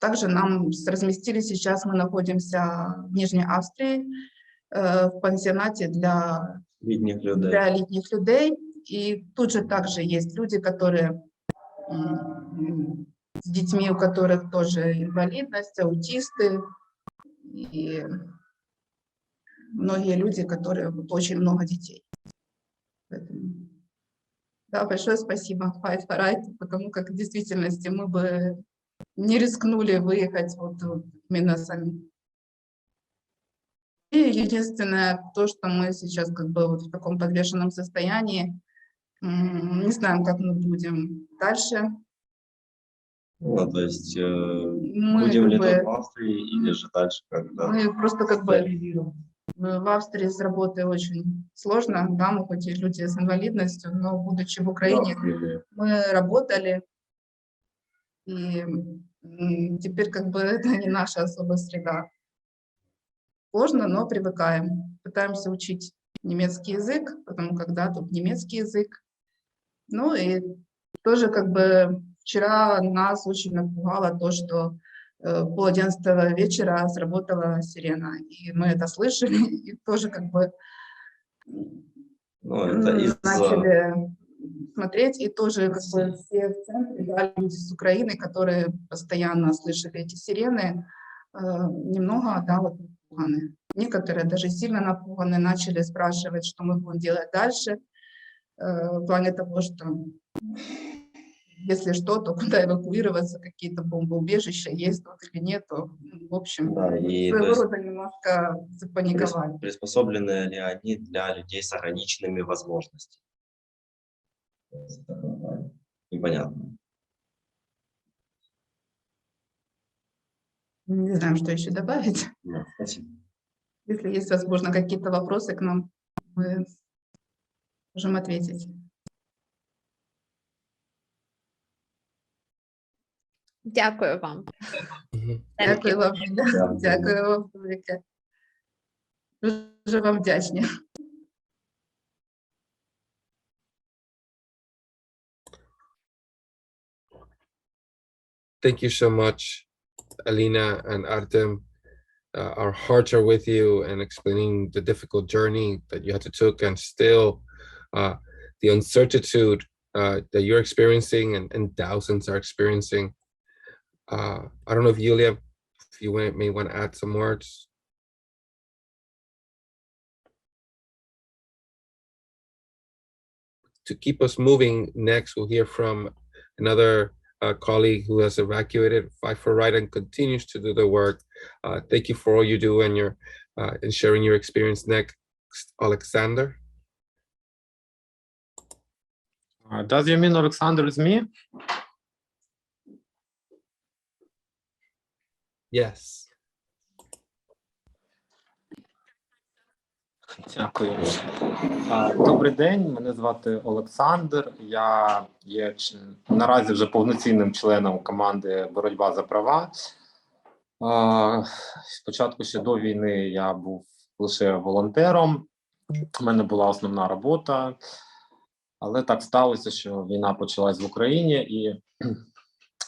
K: также нам разместили, сейчас мы находимся в Нижней Австрии, в пансионате для летних людей, и тут же также есть люди, которые с детьми, у которых тоже инвалидность, аутисты, и многие люди, которые очень много детей. Поэтому, да, большое спасибо Fight for Right, потому как в действительности мы бы не рискнули выехать вот именно сами. И единственное, то, что мы сейчас как бы вот в таком подвешенном состоянии, не знаем, как мы будем дальше.
L: Ну, то есть
K: Мы
L: будем
K: как
L: ли
K: бы,
L: тут в Австрии или же дальше когда?
K: мы просто как бы в Австрии с работой очень сложно, да, мы хоть и люди с инвалидностью, но будучи в Украине, мы работали, и теперь как бы это не наша особая среда. Сложно, но привыкаем. Пытаемся учить немецкий язык, потому как, да, тут немецкий язык. Ну и тоже как бы вчера нас очень напугало то, что в 10:30 вечера сработала сирена. И мы это слышали, и тоже как бы начали смотреть, и тоже как бы все в центре, да, люди с Украины, которые постоянно слышали эти сирены, немного, да, вот напуганы. Некоторые даже сильно напуганы, начали спрашивать, что мы будем делать дальше, в плане того, что если что, то куда эвакуироваться, какие-то бомбоубежища есть тут или нет, то, в общем,
L: Да, и
K: своего рода немножко запаниковали.
L: Приспособлены ли они для людей с ограниченными возможностями? Непонятно.
K: Не знаем, что еще добавить.
L: Да, спасибо.
K: Если есть, возможно, какие-то вопросы к нам, мы можем ответить.
D: Дякую вам.
K: Дякую вам, Ліля. Дякую вам, велике. Дуже вам вдячні.
B: Thank you so much, Alina and Artem. Our hearts are with you and explaining the difficult journey that you had to take, and still the uncertainty that you're experiencing and thousands are experiencing. I don't know if Yulia, if you may want to add some words. To keep us moving, next we'll hear from another colleague who has evacuated, Fight for Right, and continues to do the work. Thank you for all you do and your and sharing your experience. Next, Alexander.
M: Does you mean Alexander is me?
B: Yes.
M: Дякую. Добрий день, мене звати Олександр. Я є наразі вже повноцінним членом команди «Боротьба за права». Спочатку ще до війни я був лише волонтером, у мене була основна робота, але так сталося, що війна почалась в Україні і,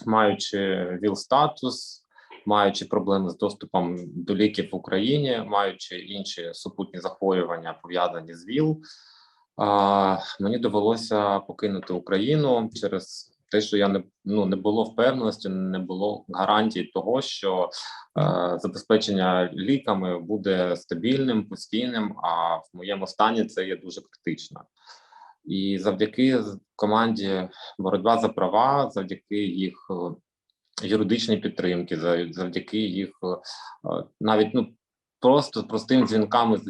M: маючи ВІЛ-статус, маючи проблеми з доступом до ліків в Україні, маючи інші супутні захворювання, пов'язані з ВІЛ, мені довелося покинути Україну через те, що я не було впевненості, не було гарантії того, що забезпечення ліками буде стабільним, постійним, а в моєму стані це є дуже критично. І завдяки команді «Боротьба за права», завдяки їх юридичній підтримки, завдяки їх навіть просто простим дзвінкам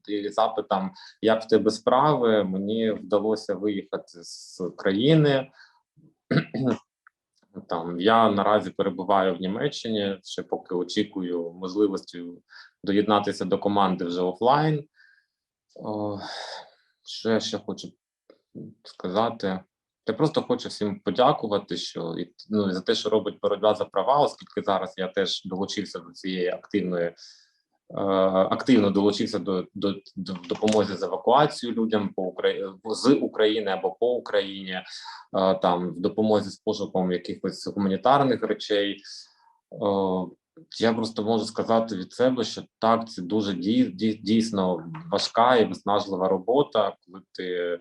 M: і запитам, як в тебе справи, мені вдалося виїхати з країни. Я наразі перебуваю в Німеччині, ще поки очікую можливості доєднатися до команди вже офлайн. Що я ще хочу сказати? Я просто хочу всім подякувати, що за те, що робить боротьба за права, оскільки зараз я теж долучився до цієї активно долучився до допомоги з евакуацією людям з України або по Україні, в допомозі з пошуком якихось гуманітарних речей. Я просто можу сказати від себе, що так, це дуже дійсно важка і виснажлива робота, коли ти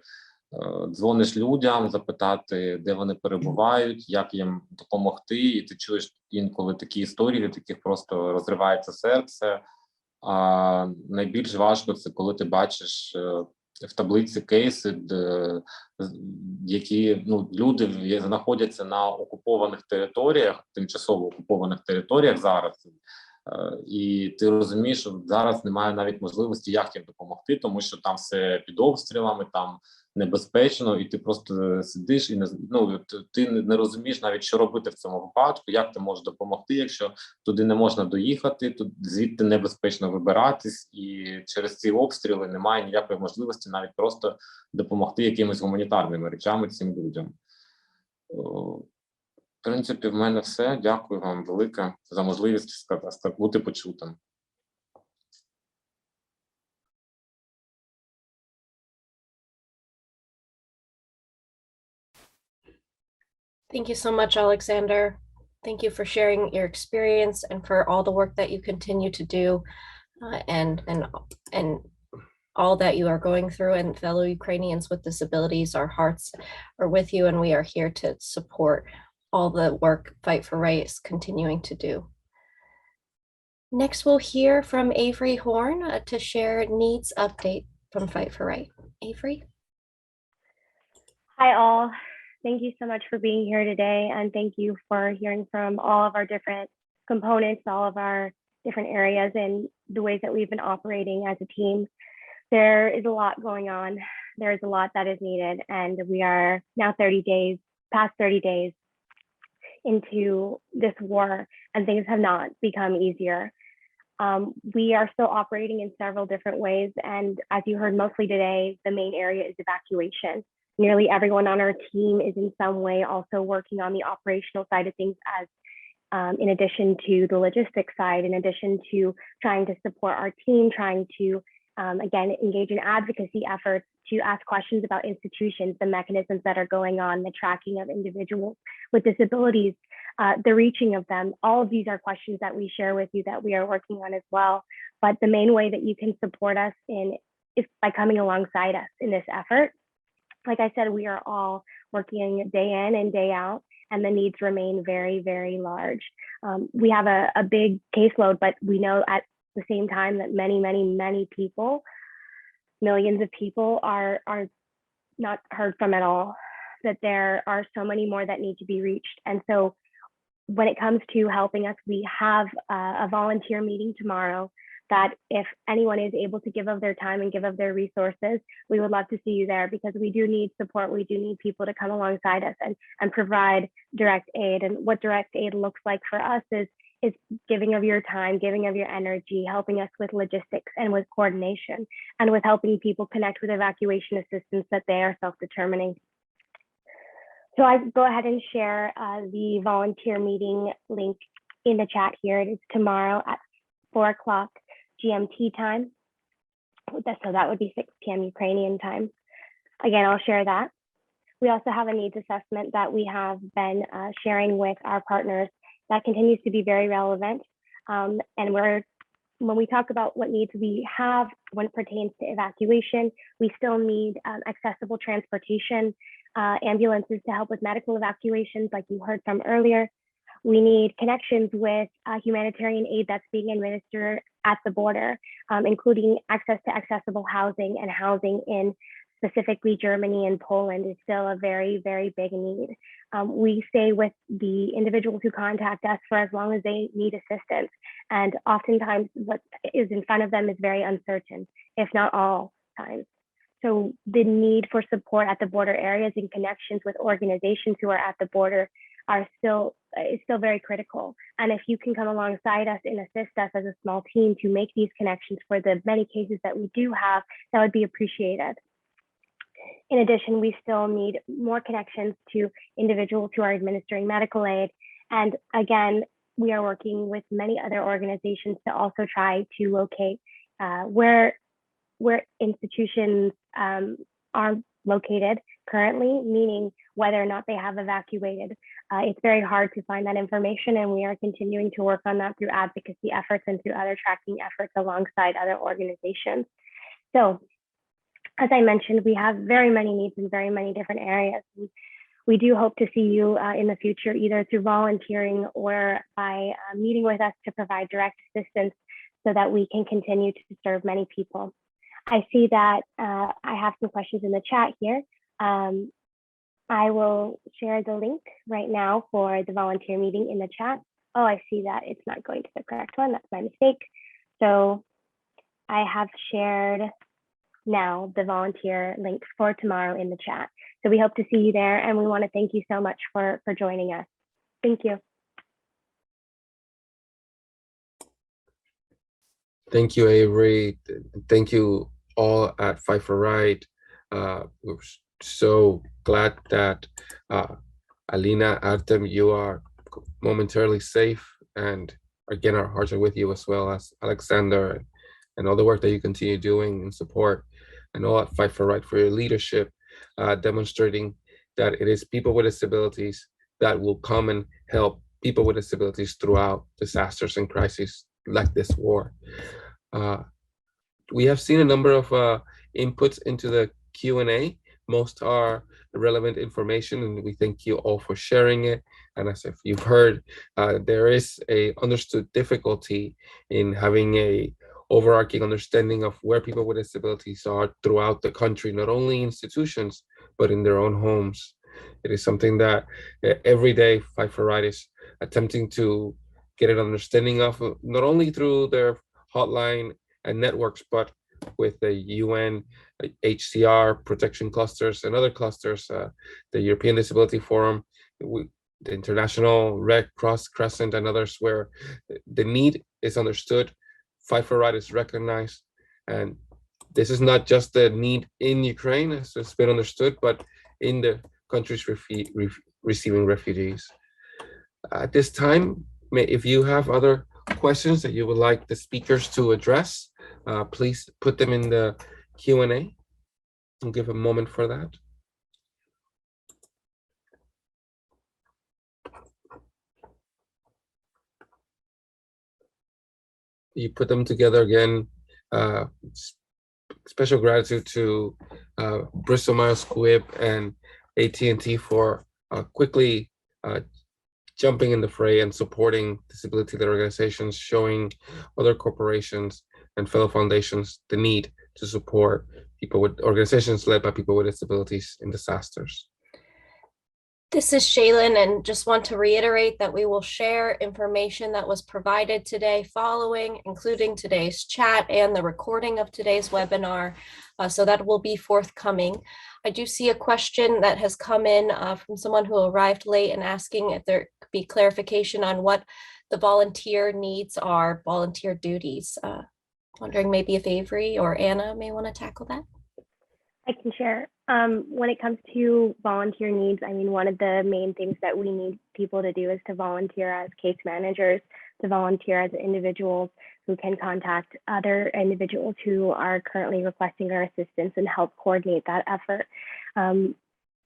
M: дзвониш людям, запитати, де вони перебувають, як їм допомогти, і ти чуєш інколи такі історії, від яких просто розривається серце. А найбільш важко це, коли ти бачиш в таблиці кейси, які люди знаходяться на окупованих територіях, тимчасово окупованих територіях зараз, і ти розумієш, що зараз немає навіть можливості, як їм допомогти, тому що там все під обстрілами, там небезпечно, і ти просто сидиш і ти не розумієш навіть, що робити в цьому випадку, як ти можеш допомогти, якщо туди не можна доїхати, звідти небезпечно вибиратись, і через ці обстріли немає ніякої можливості навіть просто допомогти якимись гуманітарними речами цим людям. В принципі, в мене все. Дякую вам велике за можливість бути почутим.
C: Thank you so much, Alexander. Thank you for sharing your experience and for all the work that you continue to do, and all that you are going through. And fellow Ukrainians with disabilities, our hearts are with you, and we are here to support all the work Fight for Right is continuing to do. Next, we'll hear from Avery Horn to share needs update from Fight for Right. Avery?
N: Hi all. Thank you so much for being here today, and thank you for hearing from all of our different components, all of our different areas and the ways that we've been operating as a team. There is a lot going on. There is a lot that is needed, and we are now past 30 days into this war, and things have not become easier. We are still operating in several different ways, and as you heard mostly today, the main area is evacuation. Nearly everyone on our team is in some way also working on the operational side of things, as in addition to the logistics side, in addition to trying to support our team, trying to again engage in advocacy efforts to ask questions about institutions, the mechanisms that are going on, the tracking of individuals with disabilities, the reaching of them. All of these are questions that we share with you that we are working on as well. But the main way that you can support us is by coming alongside us in this effort. Like I said, we are all working day in and day out, and the needs remain very, very large. We have a big caseload, but we know at the same time that many people, millions of people are not heard from at all, that there are so many more that need to be reached. And so when it comes to helping us, we have a volunteer meeting tomorrow that if anyone is able to give of their time and give of their resources, we would love to see you there, because we do need support. We do need people to come alongside us and provide direct aid. And what direct aid looks like for us is giving of your time, giving of your energy, helping us with logistics and with coordination, and with helping people connect with evacuation assistance that they are self-determining. So I go ahead and share the volunteer meeting link in the chat here. It is tomorrow at 4 o'clock GMT time. So that would be 6 p.m. Ukrainian time. Again, I'll share that. We also have a needs assessment that we have been sharing with our partners that continues to be very relevant. And when we talk about what needs we have when it pertains to evacuation, we still need accessible transportation. ambulances to help with medical evacuations, like you heard from earlier. We need connections with humanitarian aid that's being administered at the border, including access to accessible housing, and housing in specifically Germany and Poland is still a very, very big need. We stay with the individuals who contact us for as long as they need assistance. And oftentimes what is in front of them is very uncertain, if not all times. So the need for support at the border areas and connections with organizations who are at the border is still very critical. And if you can come alongside us and assist us as a small team to make these connections for the many cases that we do have, that would be appreciated. In addition, we still need more connections to individuals who are administering medical aid. And again, we are working with many other organizations to also try to locate where institutions are located currently, meaning whether or not they have evacuated. It's very hard to find that information, and we are continuing to work on that through advocacy efforts and through other tracking efforts alongside other organizations. So, as I mentioned, we have very many needs in very many different areas. We do hope to see you in the future, either through volunteering or by meeting with us to provide direct assistance so that we can continue to serve many people. I see that I have some questions in the chat here. I will share the link right now for the volunteer meeting in the chat. Oh, I see that it's not going to the correct one. That's my mistake. So I have shared now the volunteer link for tomorrow in the chat. So we hope to see you there, and we want to thank you so much for joining us. Thank you.
B: Thank you, Avery. Thank you all at Fight for Right. We're so glad that Alina, Artem, you are momentarily safe, and again, our hearts are with you, as well as Alexander and all the work that you continue doing in support, and all at Fight for Right for your leadership, demonstrating that it is people with disabilities that will come and help people with disabilities throughout disasters and crises like this war. We have seen a number of inputs into the Q&A. Most are relevant information, and we thank you all for sharing it. And as if you've heard, there is a understood difficulty in having a overarching understanding of where people with disabilities are throughout the country, not only institutions, but in their own homes. It is something that every day Fight for Right is attempting to get an understanding of, not only through their hotline and networks, but with the UN, HCR, protection clusters, and other clusters, the European Disability Forum, the International Red Cross, Crescent, and others, where the need is understood, Fight for Right is recognized, and this is not just the need in Ukraine, as it's been understood, but in the countries receiving refugees. At this time, if you have other questions that you would like the speakers to address, please put them in the Q&A. I'll give a moment for that. You put them together again. Special gratitude to Bristol Myers Squibb and AT&T for quickly jumping in the fray and supporting disability-led organizations, showing other corporations and fellow foundations the need to support people with organizations led by people with disabilities in disasters.
C: This is Shaylin, and just want to reiterate that we will share information that was provided today following, including today's chat and the recording of today's webinar, so that will be forthcoming. I do see a question that has come in from someone who arrived late and asking if there could be clarification on what the volunteer needs are, volunteer duties. Wondering maybe if Avery or Anna may want to tackle that.
N: I can share. When it comes to volunteer needs, I mean, one of the main things that we need people to do is to volunteer as case managers, to volunteer as individuals who can contact other individuals who are currently requesting our assistance and help coordinate that effort,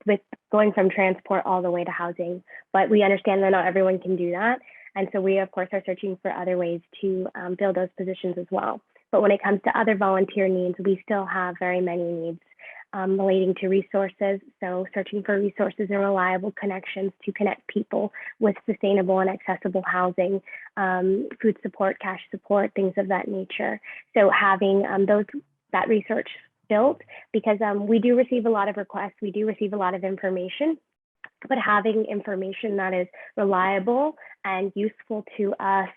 N: with going from transport all the way to housing. But we understand that not everyone can do that. And so we, of course, are searching for other ways to fill those positions as well. But when it comes to other volunteer needs, we still have very many needs. relating to resources. So searching for resources and reliable connections to connect people with sustainable and accessible housing, food support, cash support, things of that nature. So having that research built, because we do receive a lot of requests, we do receive a lot of information, but having information that is reliable and useful to us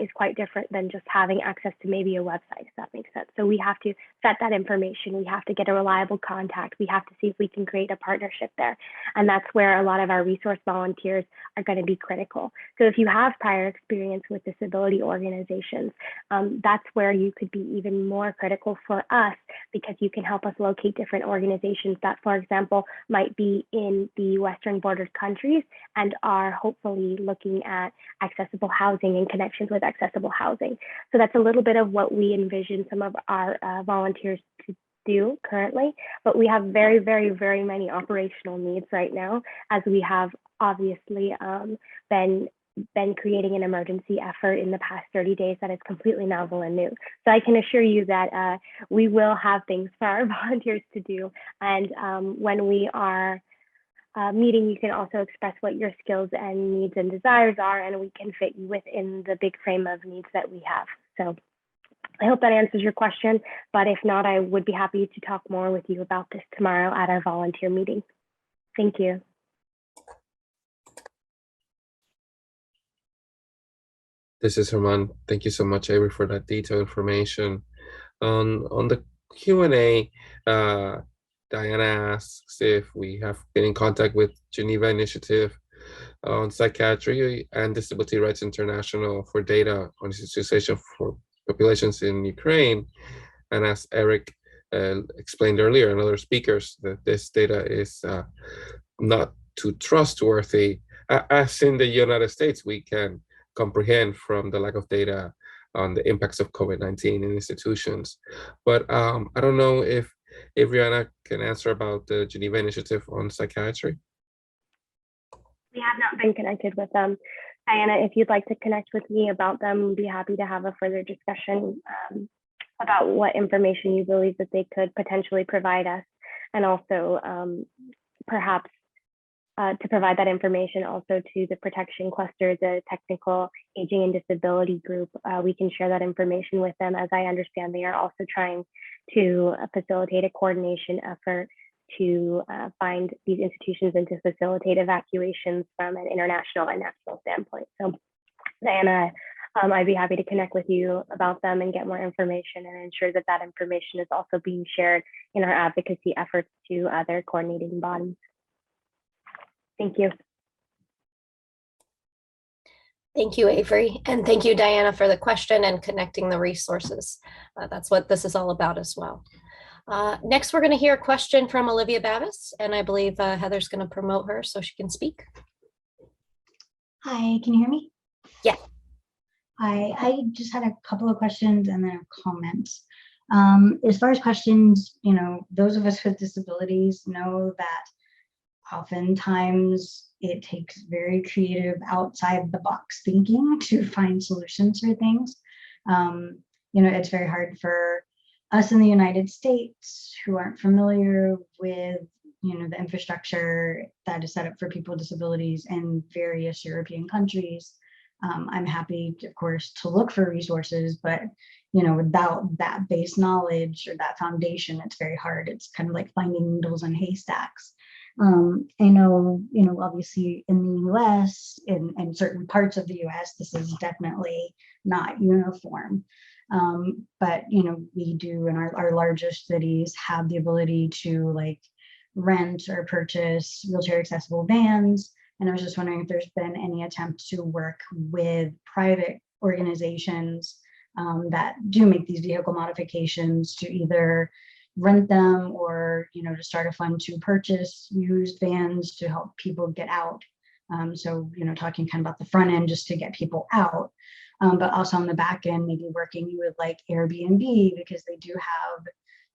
N: is quite different than just having access to maybe a website, if that makes sense. So we have to vet that information. We have to get a reliable contact. We have to see if we can create a partnership there. And that's where a lot of our resource volunteers are going to be critical. So if you have prior experience with disability organizations, that's where you could be even more critical for us, because you can help us locate different organizations that, for example, might be in the Western bordered countries and are hopefully looking at accessible housing and connections with accessible housing. So that's a little bit of what we envision some of our volunteers to do currently, but we have very, very, very many operational needs right now, as we have obviously been creating an emergency effort in the past 30 days that is completely novel and new. So I can assure you that we will have things for our volunteers to do. And when we are meeting, you can also express what your skills and needs and desires are, and we can fit you within the big frame of needs that we have. So I hope that answers your question, but if not, I would be happy to talk more with you about this tomorrow at our volunteer meeting. Thank you.
B: This is Herman. Thank you so much, Avery, for that detailed information. On the Q&A, Diana asks if we have been in contact with Geneva Initiative on Psychiatry and Disability Rights International for data on institutionalization for populations in Ukraine. And as Eric explained earlier and other speakers, that this data is not too trustworthy. As in the United States, we can comprehend from the lack of data on the impacts of COVID-19 in institutions. But I don't know if Rihanna can answer about the Geneva Initiative on Psychiatry.
N: We have not been connected with them. Diana, if you'd like to connect with me about them, we'd be happy to have a further discussion about what information you believe that they could potentially provide us, and also perhaps to provide that information also to the protection cluster, the technical aging and disability group. We can share that information with them. As I understand, they are also trying to facilitate a coordination effort to find these institutions and to facilitate evacuations from an international and national standpoint. So Diana, I'd be happy to connect with you about them and get more information and ensure that that information is also being shared in our advocacy efforts to other coordinating bodies. Thank you.
C: Thank you, Avery. And thank you, Diana, for the question and connecting the resources. That's what this is all about as well. Next, we're going to hear a question from Olivia Bavis, and I believe Heather's going to promote her so she can speak.
O: Hi, can you hear me?
C: Yeah.
O: Hi, I just had a couple of questions and then a comment. As far as questions, you know, those of us with disabilities know that oftentimes it takes very creative outside the box thinking to find solutions for things. You know, it's very hard for us in the United States who aren't familiar with, you know, the infrastructure that is set up for people with disabilities in various European countries. I'm happy, of course, to look for resources, but, you know, without that base knowledge or that foundation, it's very hard. It's kind of like finding needles in haystacks. I know, you know, obviously in the US, in certain parts of the US, this is definitely not uniform. But, you know, we do in our largest cities have the ability to like rent or purchase wheelchair accessible vans. And I was just wondering if there's been any attempt to work with private organizations that do make these vehicle modifications to either rent them or, you know, to start a fund to purchase used vans to help people get out. So, you know, talking kind of about the front end just to get people out, but also on the back end, maybe working with like Airbnb, because they do have,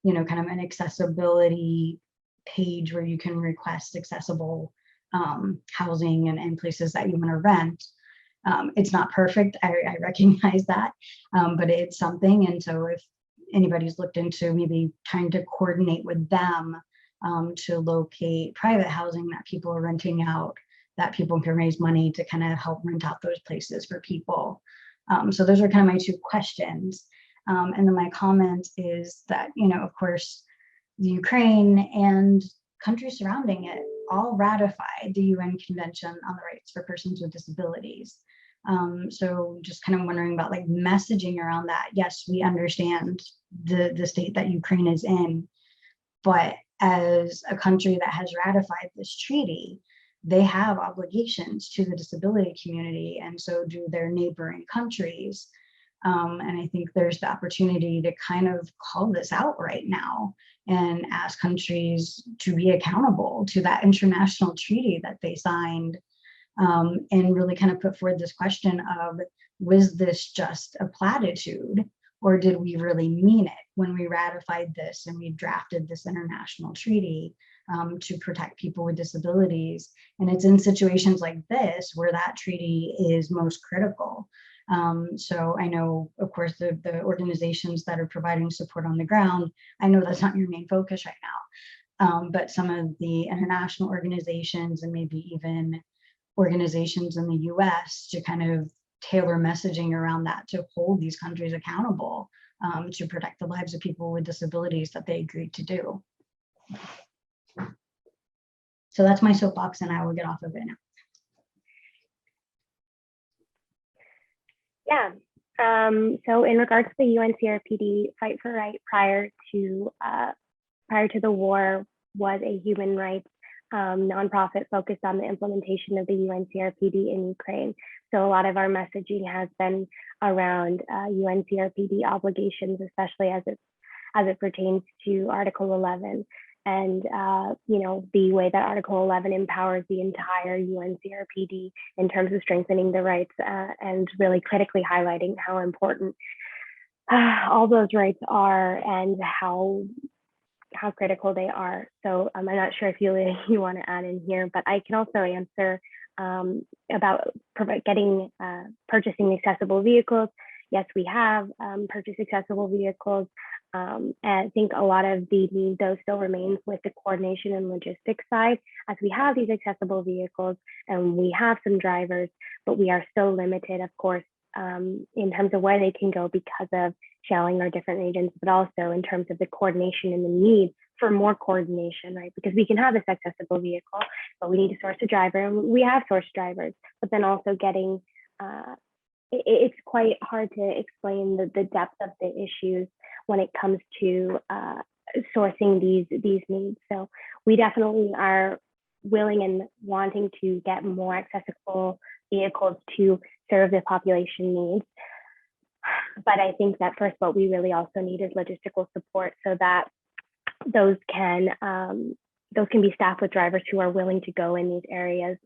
O: you know, kind of an accessibility page where you can request accessible housing and places that you want to rent. It's not perfect, I recognize that, but it's something. And so if anybody's looked into maybe trying to coordinate with them to locate private housing that people are renting out, that people can raise money to kind of help rent out those places for people. So those are kind of my two questions. And then my comment is that, you know, of course, the Ukraine and countries surrounding it all ratified the UN Convention on the Rights for Persons with Disabilities. So just kind of wondering about like messaging around that. Yes, we understand the state that Ukraine is in, but as a country that has ratified this treaty, they have obligations to the disability community, and so do their neighboring countries. And I think there's the opportunity to kind of call this out right now and ask countries to be accountable to that international treaty that they signed, and really kind of put forward this question of, was this just a platitude, or did we really mean it when we ratified this and we drafted this international treaty to protect people with disabilities? And it's in situations like this where that treaty is most critical. So I know, of course, the organizations that are providing support on the ground, I know that's not your main focus right now, but some of the international organizations and maybe even organizations in the US to kind of tailor messaging around that to hold these countries accountable to protect the lives of people with disabilities that they agreed to do. So that's my soapbox, and I will get off of it now.
N: Yeah. So in regards to the UNCRPD Fight for Right, prior to the war, was a human rights nonprofit focused on the implementation of the UNCRPD in Ukraine. So a lot of our messaging has been around UNCRPD obligations, especially as it pertains to Article 11. And you know, the way that Article 11 empowers the entire UNCRPD in terms of strengthening the rights and really critically highlighting how important all those rights are and how critical they are. So I'm not sure if you want to add in here, but I can also answer about purchasing accessible vehicles. Yes, we have purchased accessible vehicles. And I think a lot of the need, though, still remains with the coordination and logistics side, as we have these accessible vehicles and we have some drivers, but we are still limited, of course, in terms of where they can go because of shelling our different regions, but also in terms of the coordination and the need for more coordination, right? Because we can have this accessible vehicle, but we need to source a driver, and we have sourced drivers, but then also getting, it's quite hard to explain the depth of the issues when it comes to sourcing these needs. So we definitely are willing and wanting to get more accessible vehicles to serve the population needs. But I think that first, what we really also need is logistical support so that those can be staffed with drivers who are willing to go in these areas.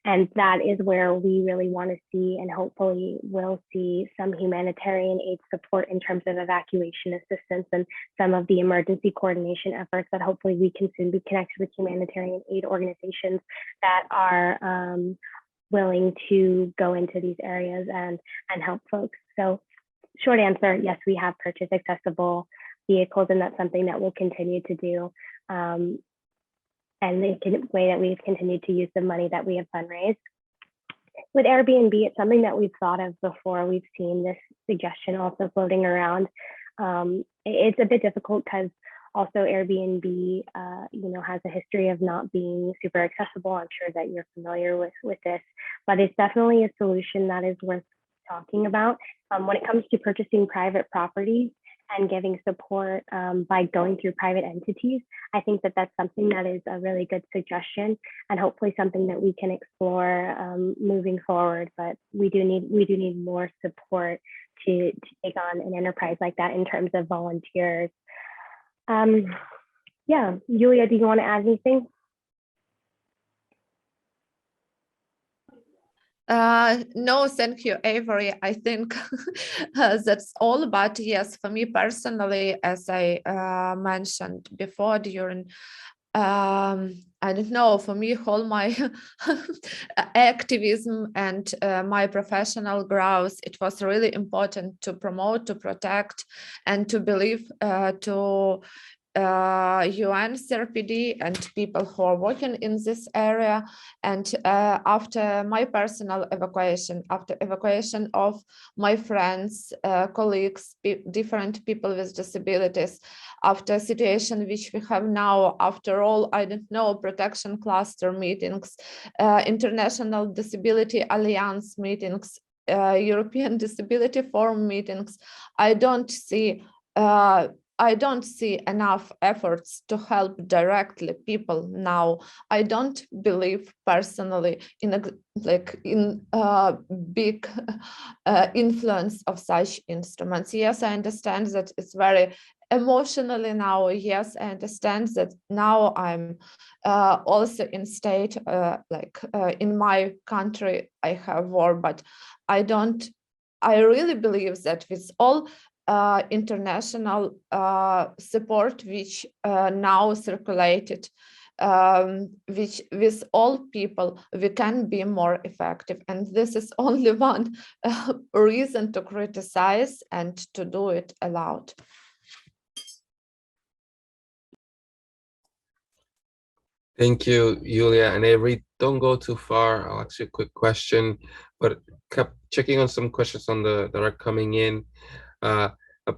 N: And that is where we really want to see, and hopefully will see, some humanitarian aid support in terms of evacuation assistance and some of the emergency coordination efforts that hopefully we can soon be connected with humanitarian aid organizations that are willing to go into these areas and help folks. So short answer, yes, we have purchased accessible vehicles, and that's something that we'll continue to do. And the way that we've continued to use the money that we have fundraised. With Airbnb, it's something that we've thought of before. We've seen this suggestion also floating around. It's a bit difficult because also Airbnb, has a history of not being super accessible. I'm sure that you're familiar with this, but it's definitely a solution that is worth talking about. When it comes to purchasing private properties and giving support by going through private entities, I think that that's something that is a really good suggestion, and hopefully something that we can explore moving forward. But we do need more support to take on an enterprise like that in terms of volunteers. Yeah, Julia, do you want to add anything?
D: No, thank you, Avery. I think that's all. But yes, for me personally, as I mentioned before during, I don't know, for me, all my activism and my professional growth, it was really important to promote, to protect, and to believe, to UN CRPD and people who are working in this area. And after my personal evacuation, after evacuation of my friends, colleagues, different people with disabilities, after situation which we have now, after all, I don't know, protection cluster meetings, International Disability Alliance meetings, European Disability Forum meetings, I don't see enough efforts to help directly people now. I don't believe personally in big influence of such instruments. Yes, I understand that it's very emotionally now. Yes, I understand that now I'm also in state in my country I have war, but I really believe that with all international support which now circulated, which with all people we can be more effective, and this is only one reason to criticize and to do it aloud.
B: Thank you, Julia and Avery. Don't go too far. I'll ask you a quick question, but kept checking on some questions on that are coming in.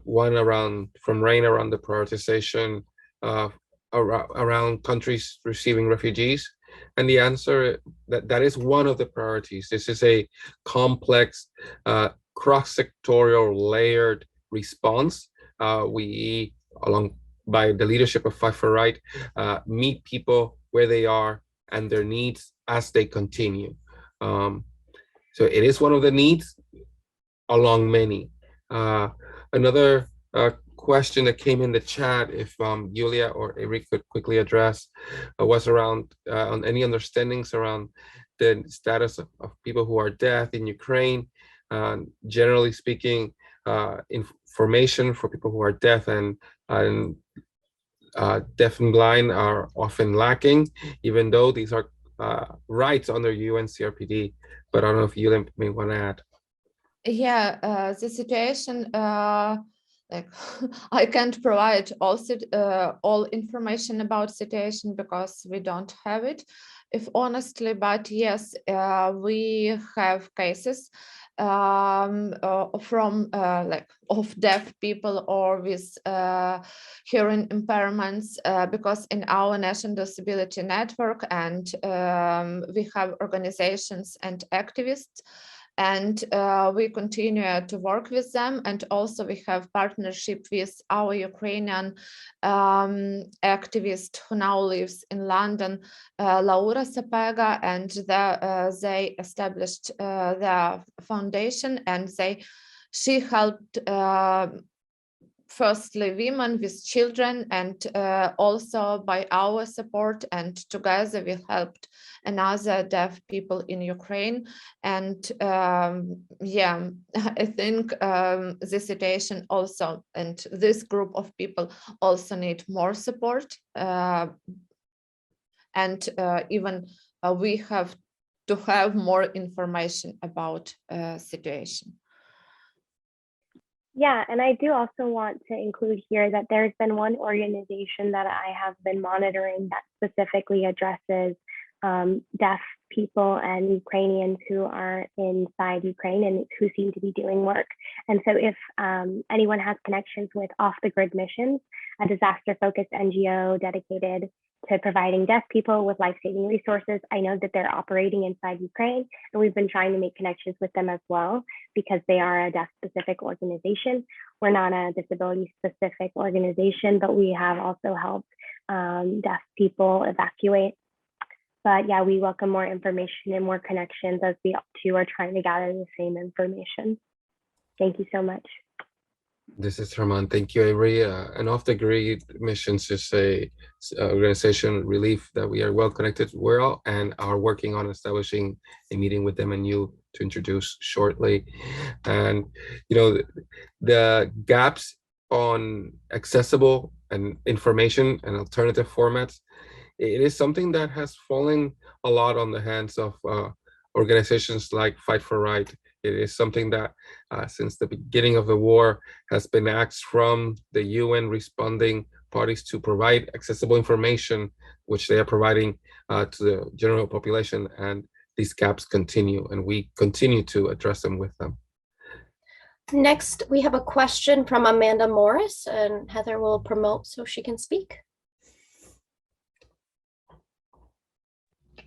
B: One from Rain around the prioritization around countries receiving refugees, and the answer that is one of the priorities. This is a complex, cross-sectorial, layered response. We, along by the leadership of Fight for Right, meet people where they are and their needs as they continue. So it is one of the needs along many. Another question that came in the chat, if Julia or Eric could quickly address, was around on any understandings around the status of people who are deaf in Ukraine. Generally speaking, information for people who are deaf and deaf and blind are often lacking, even though these are rights under UN CRPD. But I don't know if you may want to add.
D: Yeah, the situation, like I can't provide all information about situation because we don't have it, if honestly, but yes, we have cases from of deaf people or with hearing impairments, because in our National Disability Network and we have organizations and activists, and we continue to work with them. And also we have partnership with our Ukrainian activist who now lives in London, Laura Sapega, and they established their foundation, and she helped firstly women with children, and also by our support, and together we helped another deaf people in Ukraine. And yeah, I think the situation also, and this group of people also need more support, and even we have to have more information about situation.
N: Yeah, and I do also want to include here that there's been one organization that I have been monitoring that specifically addresses deaf people and Ukrainians who are inside Ukraine and who seem to be doing work. And so if anyone has connections with Off the Grid Missions, a disaster-focused NGO dedicated to providing deaf people with life-saving resources, I know that they're operating inside Ukraine, and we've been trying to make connections with them as well because they are a deaf-specific organization. We're not a disability-specific organization, but we have also helped deaf people evacuate. But yeah, we welcome more information and more connections as we too are trying to gather the same information. Thank you so much.
B: This is Herman. Thank you, Avery. And Off the Grid Missions is a organization relief that we are well connected with and are working on establishing a meeting with them and you to introduce shortly. And you know, the gaps on accessible and information and alternative formats, it is something that has fallen a lot on the hands of organizations like Fight for Right. It is something that since the beginning of the war has been asked from the UN responding parties to provide accessible information, which they are providing to the general population, and these gaps continue, and we continue to address them with them.
C: Next, we have a question from Amanda Morris, and Heather will promote so she can speak.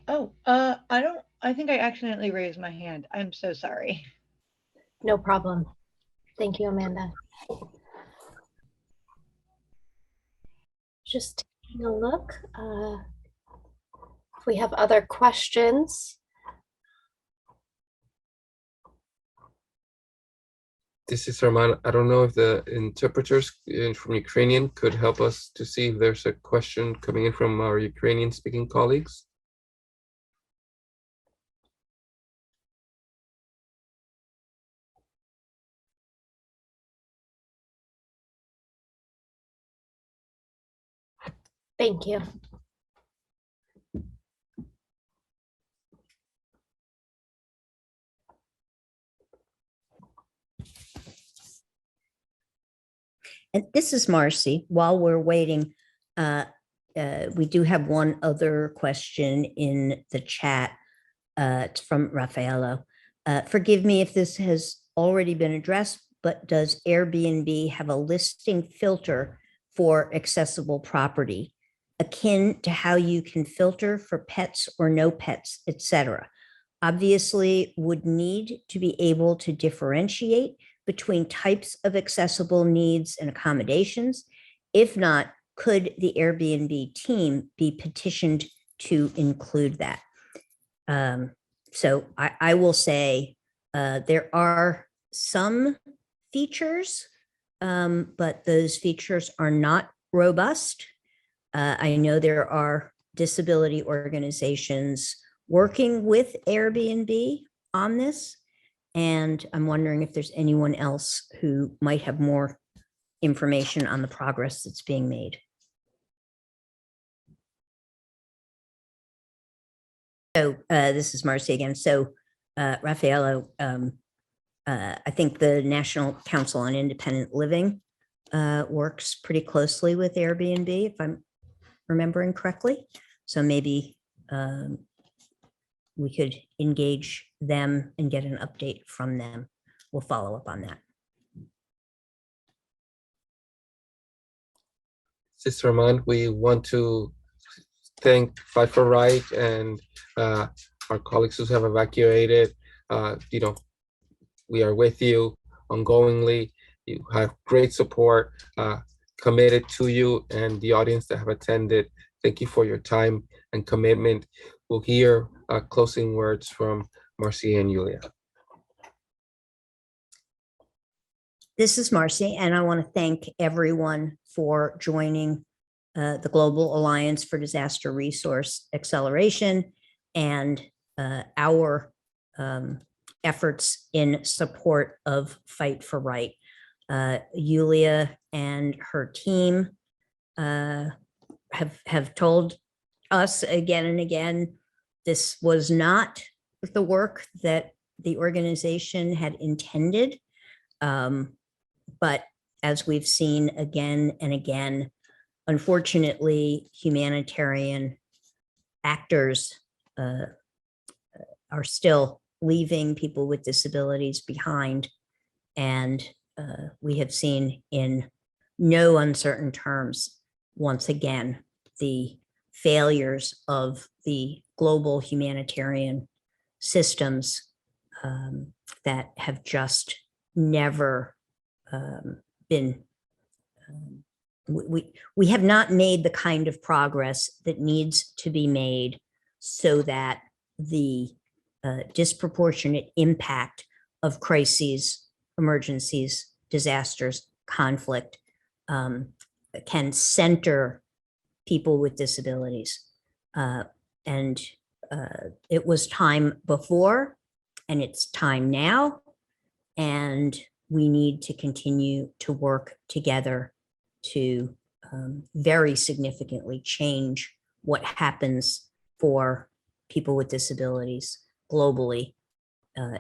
P: Oh, I think I accidentally raised my hand. I'm so sorry.
C: No problem. Thank you, Amanda. Just taking a look. If we have other questions.
B: This is Herman. I don't know if the interpreters from Ukrainian could help us to see if there's a question coming in from our Ukrainian speaking colleagues.
C: Thank you.
F: And this is Marcy. While we're waiting, we do have one other question in the chat. It's from Raffaello. Forgive me if this has already been addressed, but does Airbnb have a listing filter for accessible property, akin to how you can filter for pets or no pets, etc.? Obviously, would need to be able to differentiate between types of accessible needs and accommodations. If not, could the Airbnb team be petitioned to include that? So I will say there are some features, but those features are not robust. I know there are disability organizations working with Airbnb on this, and I'm wondering if there's anyone else who might have more information on the progress that's being made. So this is Marcy again. So Raffaello, I think the National Council on Independent Living works pretty closely with Airbnb, if I'm remembering correctly. So maybe we could engage them and get an update from them. We'll follow up on that.
B: Sister Armand, we want to thank Fight for Right and our colleagues who have evacuated. We are with you ongoingly. You have great support, committed to you and the audience that have attended. Thank you for your time and commitment. We'll hear closing words from Marcy and Julia.
F: This is Marcy, and I want to thank everyone for joining the Global Alliance for Disaster Resource Acceleration and our efforts in support of Fight for Right. Julia and her team have told us again and again, this was not the work that the organization had intended. But as we've seen again and again, unfortunately, humanitarian actors are still leaving people with disabilities behind. And we have seen in no uncertain terms, once again, the failures of the global humanitarian systems that have just never been, we have not made the kind of progress that needs to be made so that the disproportionate impact of crises, emergencies, disasters, conflict can center people with disabilities. And it was time before, and it's time now, and we need to continue to work together to very significantly change what happens for people with disabilities globally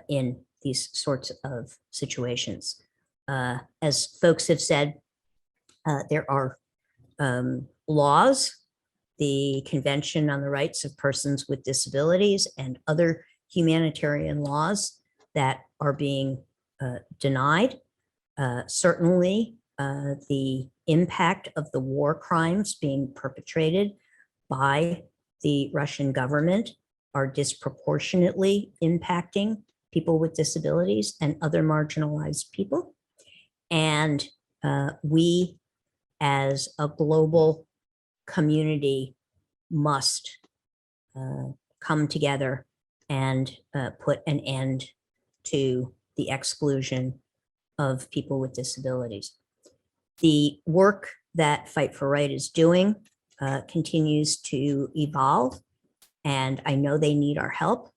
F: in these sorts of situations. As folks have said, there are laws, the Convention on the Rights of Persons with Disabilities, and other humanitarian laws that are being denied. Certainly, the impact of the war crimes being perpetrated by the Russian government are disproportionately impacting people with disabilities and other marginalized people. And we, as a global community, must come together and put an end to the exclusion of people with disabilities. The work that Fight for Right is doing continues to evolve, and I know they need our help.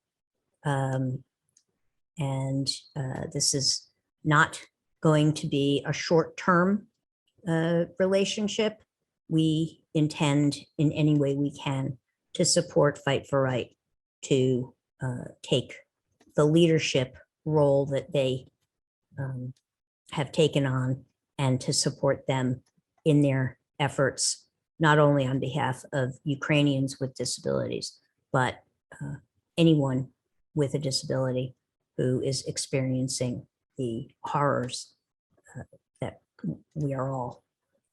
F: This is not going to be a short-term relationship. We intend in any way we can to support Fight for Right to take the leadership role that they have taken on, and to support them in their efforts, not only on behalf of Ukrainians with disabilities, but anyone with a disability who is experiencing the horrors that we are all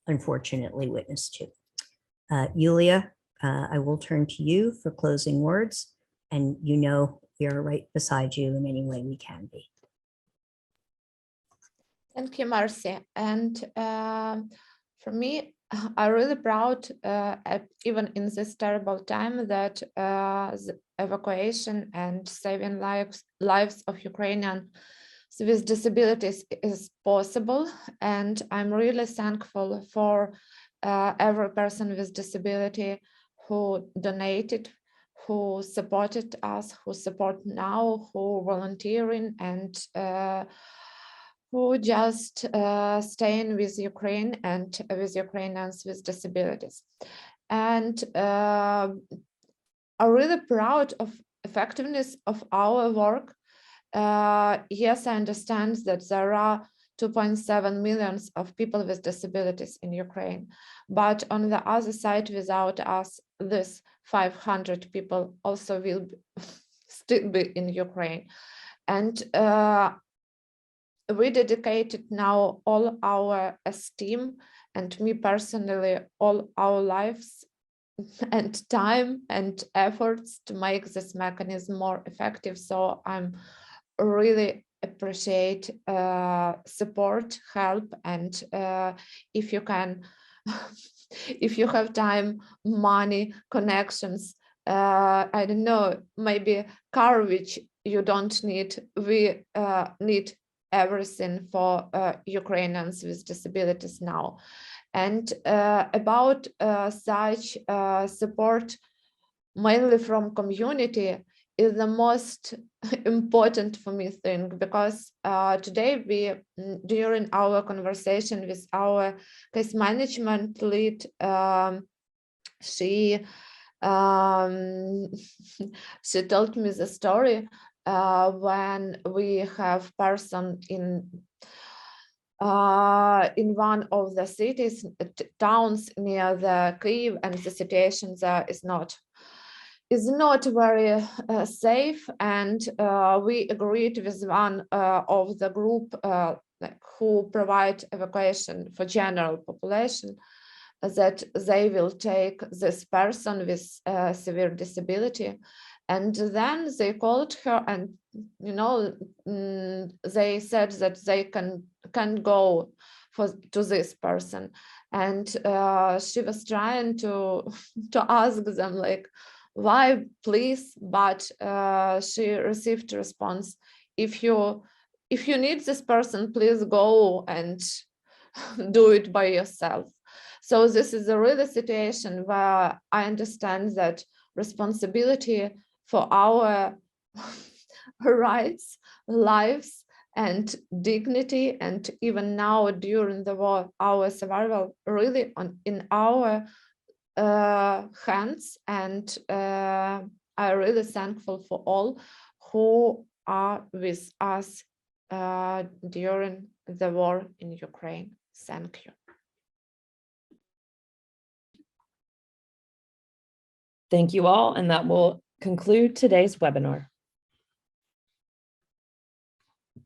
F: unfortunately witness to. Yulia, I will turn to you for closing words, and you know we are right beside you in any way we can be.
D: Thank you, Marcy. And for me, I'm really proud, even in this terrible time, that the evacuation and saving lives of Ukrainians with disabilities is possible. And I'm really thankful for every person with disability who donated, who supported us, who support now, who volunteering, and who just staying with Ukraine and with Ukrainians with disabilities. And I'm really proud of effectiveness of our work. Yes, I understand that there are 2.7 million of people with disabilities in Ukraine, but on the other side, without us, this 500 people also will still be in Ukraine. And we dedicated now all our esteem, and me personally, all our lives and time and efforts to make this mechanism more effective. So I'm really appreciate support, help, and if you can, if you have time, money, connections, I don't know, maybe car which you don't need, we need everything for Ukrainians with disabilities now. And about such support, mainly from community, is the most important for me thing, because today we, during our conversation with our case management lead, she told me the story when we have person in one of the cities, towns near the Kyiv, and the situation there is not very safe, and we agreed with one of the group who provide evacuation for general population that they will take this person with severe disability. And then they called her, and they said that they can go to this person, and she was trying to ask them like, why, please, but she received a response, if you need this person, please go and do it by yourself. So this is a real situation where I understand that responsibility for our rights, lives, and dignity, and even now during the war, our survival really in our hands. And I'm really thankful for all who are with us during the war in Ukraine. Thank you.
Q: Thank you all, and that will conclude today's webinar.